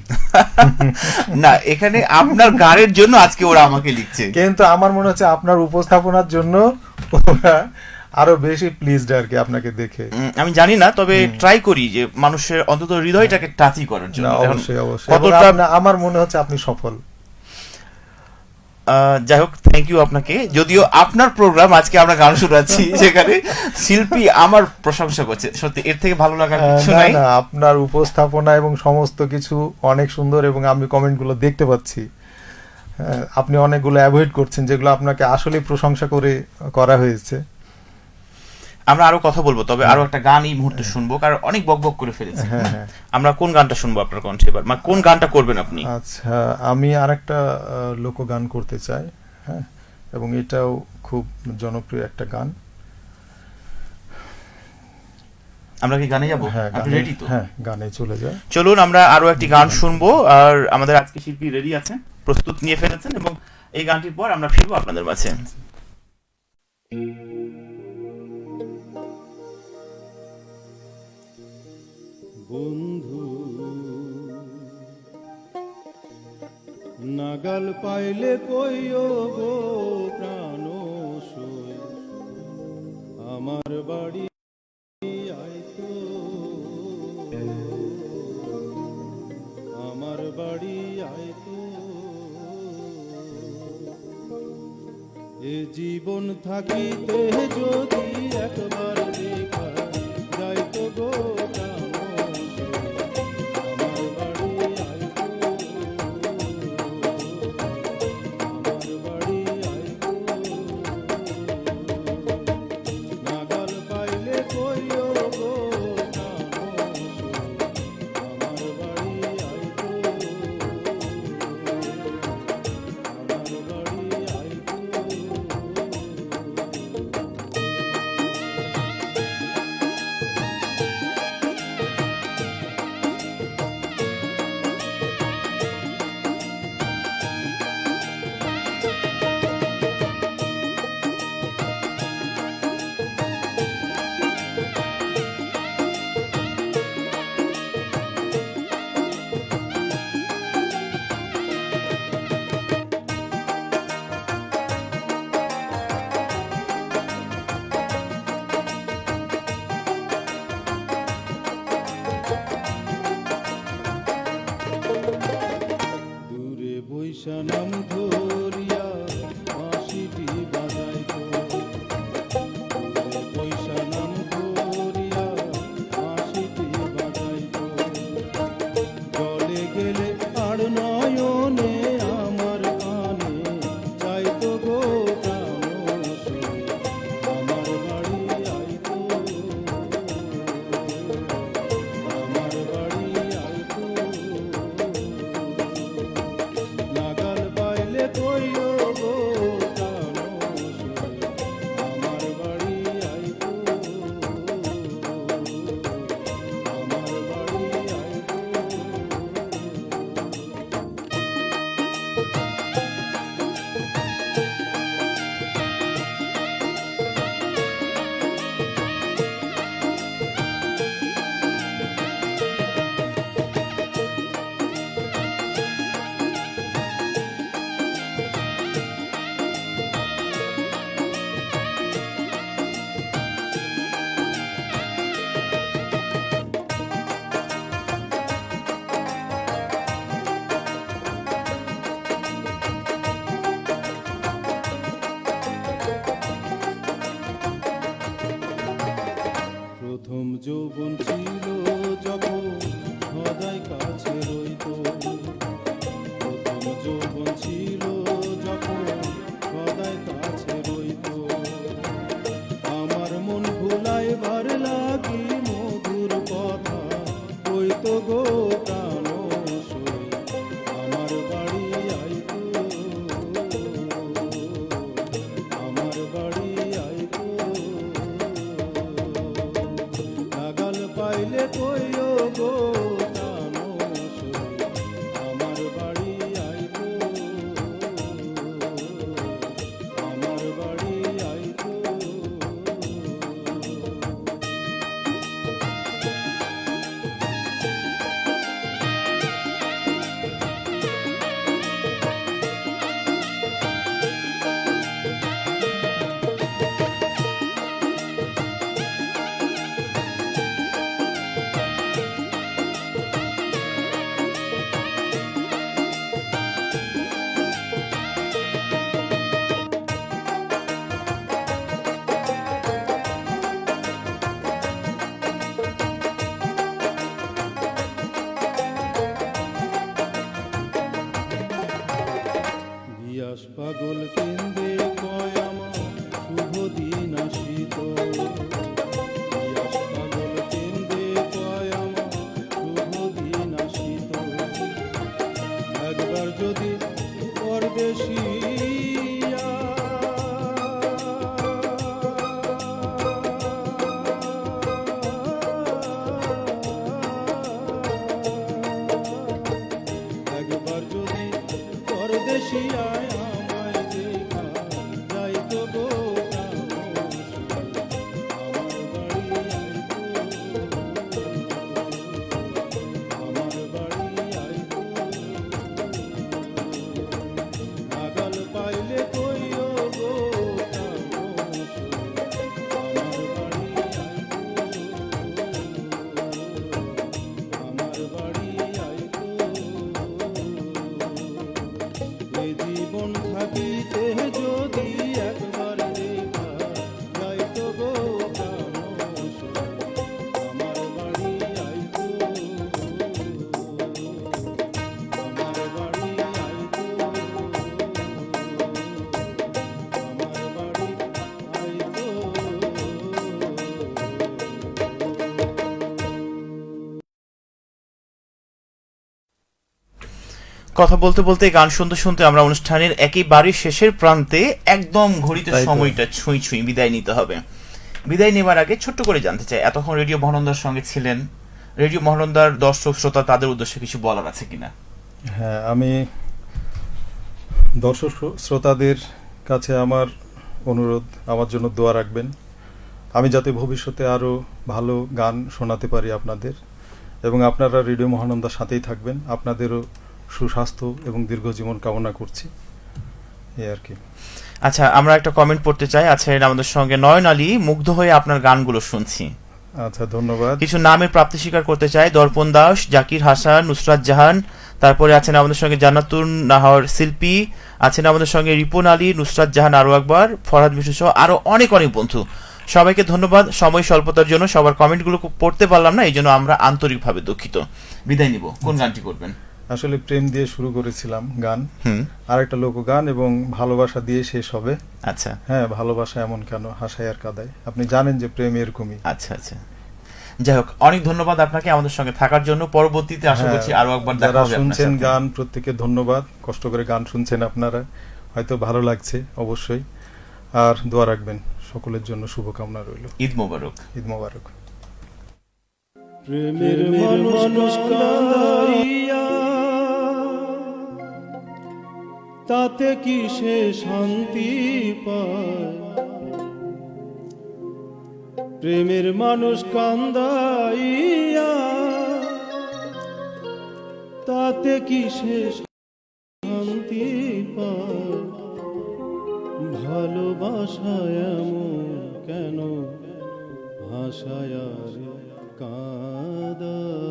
না, এখানে আপনার গানের জন্য আজকে ওরা আমাকে লিখছে, কিন্তু আমার মনে হচ্ছে আপনার উপস্থাপনার জন্য ওরা আরো বেশি প্লিজড আর কি আপনাকে দেখে। আমি জানি না, তবে ট্রাই করি যে মানুষের অন্তত হৃদয়টাকে টাচই করার জন্য। না, অবশ্যই অবশ্যই, কতটা আমার মনে হচ্ছে আপনি সফল। যাই হোক, থ্যাংক ইউ আপনাকে। যদিও আপনার প্রোগ্রাম, আজকে আমরা গান শোনাচ্ছি, সেখানে শিল্পী আমার প্রশংসা করছে, সত্যি এর থেকে ভালো লাগার কিছু নাই। না, আপনার উপস্থাপনা এবং সমস্ত কিছু অনেক সুন্দর, এবং আমি কমেন্টগুলো দেখতে পাচ্ছি। আপনি অনেকগুলো অ্যাভয়েড করছেন যেগুলো আপনাকে আসলে প্রশংসা করে করা হয়েছে। আমরা আরো কথা বলবো, তবে আরো একটা গান এই মুহূর্তে শুনবো, কারণ অনেক বকবক করে ফেলেছি। আমরা কোন গানটা শুনবো আপনার কণ্ঠে এবার, মানে কোন গানটা করবেন আপনি? আচ্ছা, আমি আরেকটা লোকগান করতে চাই, হ্যাঁ, এবং এটাও খুব জনপ্রিয় একটা গান। আমরা কি গানে যাবো? আপনি রেডি তো? হ্যাঁ, গানে চলে যায়। চলুন আমরা আরো একটি গান শুনবো, আর আমাদের আজকে শিল্পী রেডি আছেন, প্রস্তুত নিয়ে ফেলেছেন, এবং এই গানটির পর আমরা ফিরবো আপনাদের মাঝে। বন্ধু নাগাল পাইলে কইও গো প্রাণ সই, আমার বাড়ি আইতো, আমার বাড়ি আইতো। এ জীবন থাকিতে যদি একবার দেখা যাইতো গো প্রাণ সই, আমার বাড়ি আইতো, আমার বাড়ি আইতো। নাগাল পাইলে কইও গো প্রাণ সই, আমার বাড়ি আইতো, আমার বাড়ি আইতো। দূরে বৈশা নাম ধরিয়া বাঁশিটি বাজাইতো, দূরে বৈশা নাম ধরিয়া বাঁশিটি বাজাইতো। চলে গেলে আর নয়নে আমার কানে চাইতো গো প্রাণ সই, আমার বাড়ি আইতো, আমার বাড়ি আইতো। নাগাল পাইলে কইও গো প্রাণ সই, আমার বাড়ি আইতো, আমার বাড়ি আইতো। প্রথম যৌবন ছিল যখন সদাই কাছে রইতো, প্রথম যৌবন ছিল যখন সদাই কাছে রইতো। আমার মন ভুলাইবার লাগি মধুর কথা কইতো গো প্রাণ সই, আমার বাড়ি আইতো, আমার বাড়ি আইতো। নাগাল পাই কথা বলতে বলতে গান শুনতে শুনতে আমরা অনুষ্ঠানের একেবারে শেষের প্রান্তে, একদম ঘড়িতে তাই তো। সময়টা ছুঁই ছুঁই বিদায় নিতে হবে। বিদায় নেবার আগে ছোট্ট করে জানতে চাই, এতক্ষণ রেডিও মহানন্দার সঙ্গে ছিলেন, রেডিও মহানন্দার দর্শক শ্রোতা তাদের উদ্দেশ্যে কিছু বলার আছে কিনা? হ্যাঁ, আমি দর্শক শ্রোতাদের কাছে আমার অনুরোধ, আমার জন্য দোয়া রাখবেন, আমি যাতে ভবিষ্যতে আরও ভালো গান শোনাতে পারি আপনাদের, এবং আপনারা রেডিও মহানন্দার সাথেই থাকবেন। আপনাদেরও সুস্বাস্থ্য এবং দীর্ঘ জীবন কামনা করছি, এই আর কি। আচ্ছা, আমরা একটা কমেন্ট পড়তে চাই। আছেন আমাদের সঙ্গে নয়ন আলী, মুগ্ধ হয়ে আপনার গানগুলো শুনছি। আচ্ছা, ধন্যবাদ। কিছু নামের প্রাপ্তি স্বীকার করতে চাই। দর্পণ দাস, জাকির হাসান, নুসরাত জাহান, তারপরে আছেন আমাদের সঙ্গে জান্নাতুন নাহর শিল্পী, আছেন আমাদের সঙ্গে রিপন আলী, নুসরাত জাহান আরো একবার, ফরহাদ বিশু সহ আরো অনেক অনেক বন্ধু। সবাইকে ধন্যবাদ। সময় স্বল্পতার জন্য সবার কমেন্টগুলো পড়তে পারলাম না, এই জন্য আমরা আন্তরিকভাবে দুঃখিত। বিদায় নিব, কোন গানটি করবেন? আসলে প্রেম দিয়ে শুরু করেছিলাম গান, হুম, আরেকটা লোকগান, এবং ভালোবাসা দিয়ে শেষ হবে। আচ্ছা হ্যাঁ, ভালোবাসা এমন কেন হাসায় আর কাঁদায়, আপনি জানেন যে প্রেম এরকমই। আচ্ছা আচ্ছা, যাই হোক, অনেক ধন্যবাদ আপনাকে আমাদের সঙ্গে থাকার জন্য। পরবর্তীতে আশা হ্যাঁ, করছি আরো একবার দেখা যারা হবে আপনার শুনছেন সাথে। গান, প্রত্যেকে ধন্যবাদ। কষ্ট করে গান শুনছেন আপনারা, হয়তো ভালো লাগছে অবশ্যই। আর দোয়া রাখবেন, সকলের জন্য শুভকামনা রইল। ঈদ মোবারক। ঈদ মোবারক। প্রেমের মানুষ কাঁদাইয়া তাতে কি সে শান্তি পায়? প্রেমের মানুষ কান্দাইয়া তাতে কি সে শান্তি পায়? ভালোবাসা এমন কেন ভাষায় আর কাঁদায়?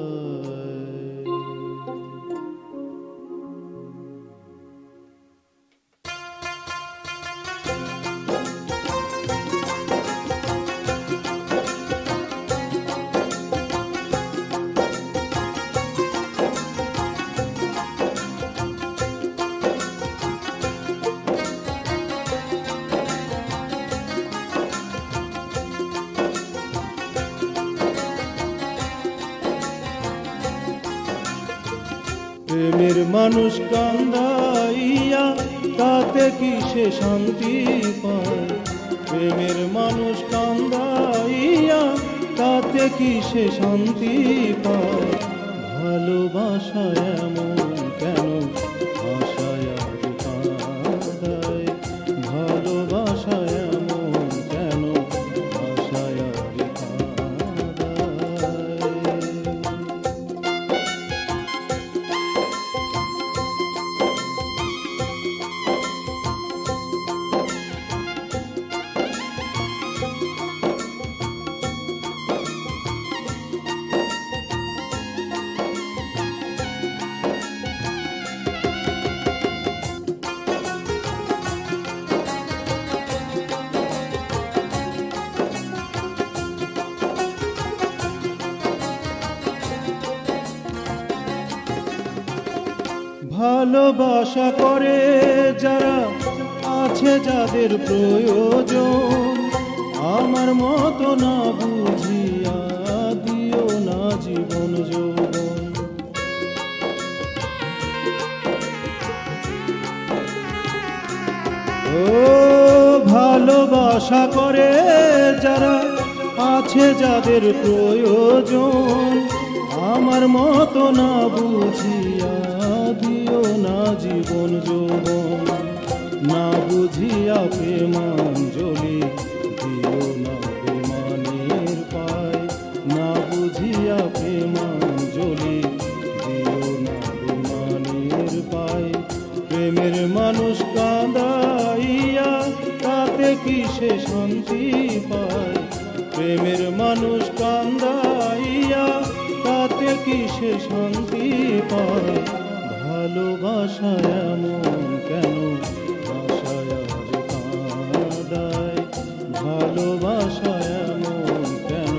প্রেমের মানুষ কান্দাইয়া তাতে কি সে শান্তি পায়? প্রেমের মানুষ কান্দাইয়া তাতে কি সে শান্তি পায়? ভালোবাসা এমন কেন ভাষায় আর কাঁদায়? ভালোবাসা এমন কেন ভাষায় আর কাঁদায়? ভালোবাসা করে যারা, আছে যাদের প্রয়োজন, আমার মতো না বুঝিয়া দিও না জীবন যৌবন। ও ভালোবাসা করে যারা, আছে যাদের প্রয়োজন, আমার মতো না বুঝিয়া দিও না জীবন যৌবন। না বুঝিয়া প্রেমাঞ্জলি দিও না বেমানের পায়। না বুঝিয়া প্রেমাঞ্জলি দিও না বেমানের পায়। প্রেমের মানুষ কাঁদাইয়া তাতে কি সে শান্তি পায়? প্রেমের মানুষ কান্দাইয়া তাতে কি সে শান্তি পায়? ভালোবাসা এমন কেন ভাষায় আর কাঁদায়? ভালোবাসা এমন কেন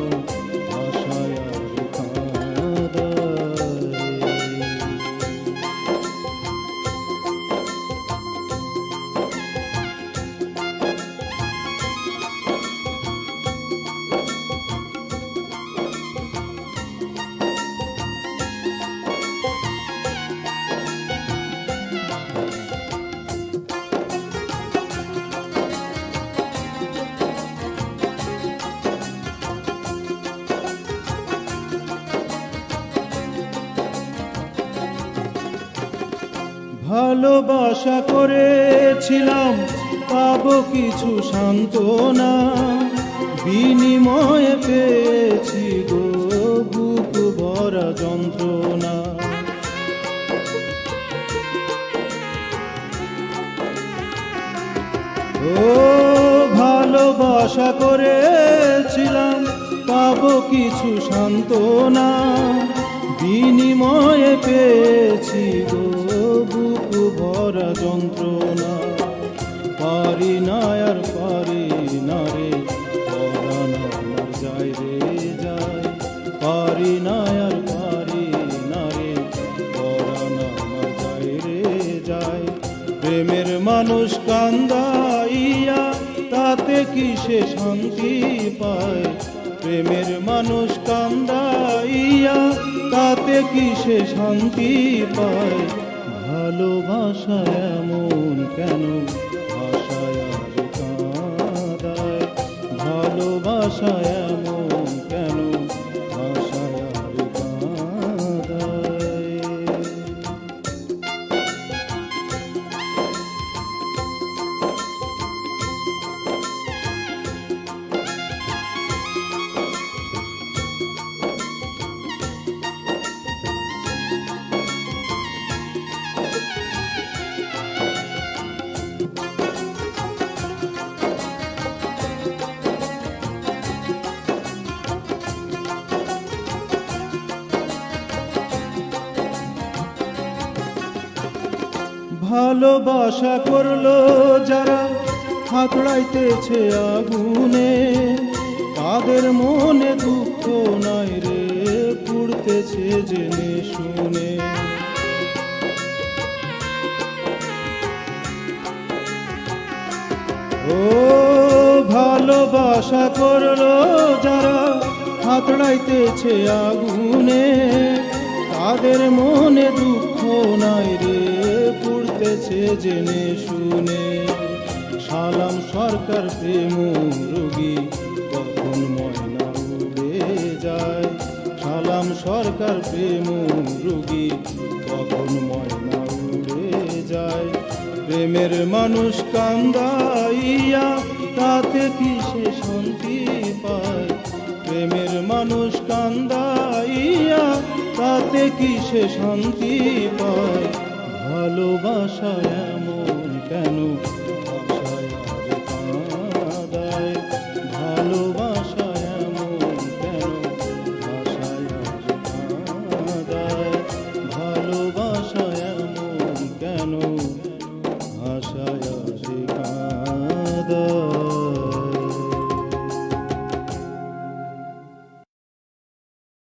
ভাষায় আর কাঁদায়? ভালোবাসা করেছিলাম পাবো কিছু সান্ত্বনা, বিনিময়ে পেয়েছি গো বুক ভরা যন্ত্রণা। ও ভালোবাসা করেছিলাম পাবো কিছু সান্ত্বনা, বিনিময়ে পেয়েছি গো বুক ভরা যন্ত্রণা। পারি না আর পারি না রে, পরাণ আমার যায় রে যায়। পারি না আর পারি না রে, পরাণ আমার যায় রে যায়। প্রেমের মানুষ কান্দাইয়া তাতে কি সে শান্তি পায়? প্রেমের মানুষ কান্দাইয়া তাতে কি সে শান্তি পায়? ভালোবাসা এমন কেন ভাষায় আর কাঁদায়? ভালোবাসা এমন কেন ভাষায় আর কাঁদায়? ভালোবাসা করলো যারা হাতড়াইতেছে আগুনে, তাদের মনে দুঃখ নাই রে, পুড়তেছে জেনে শুনে। ও ভালোবাসা করলো যারা হাতড়াইতেছে আগুনে, তাদের মনে দুঃখ নাই রে, পুড়তেছে জেনে শুনে। সালাম সরকার প্রেম রোগী কখন ময়না উড়ে যায়? সালাম সরকার প্রেম রোগী কখন ময়না উড়ে যায়? প্রেমের মানুষ কান্দাইয়া তাতে কি সে শান্তি পায়? প্রেমের মানুষ কান্দাইয়া তাতে কি সে শান্তি পায়? ভালোবাসা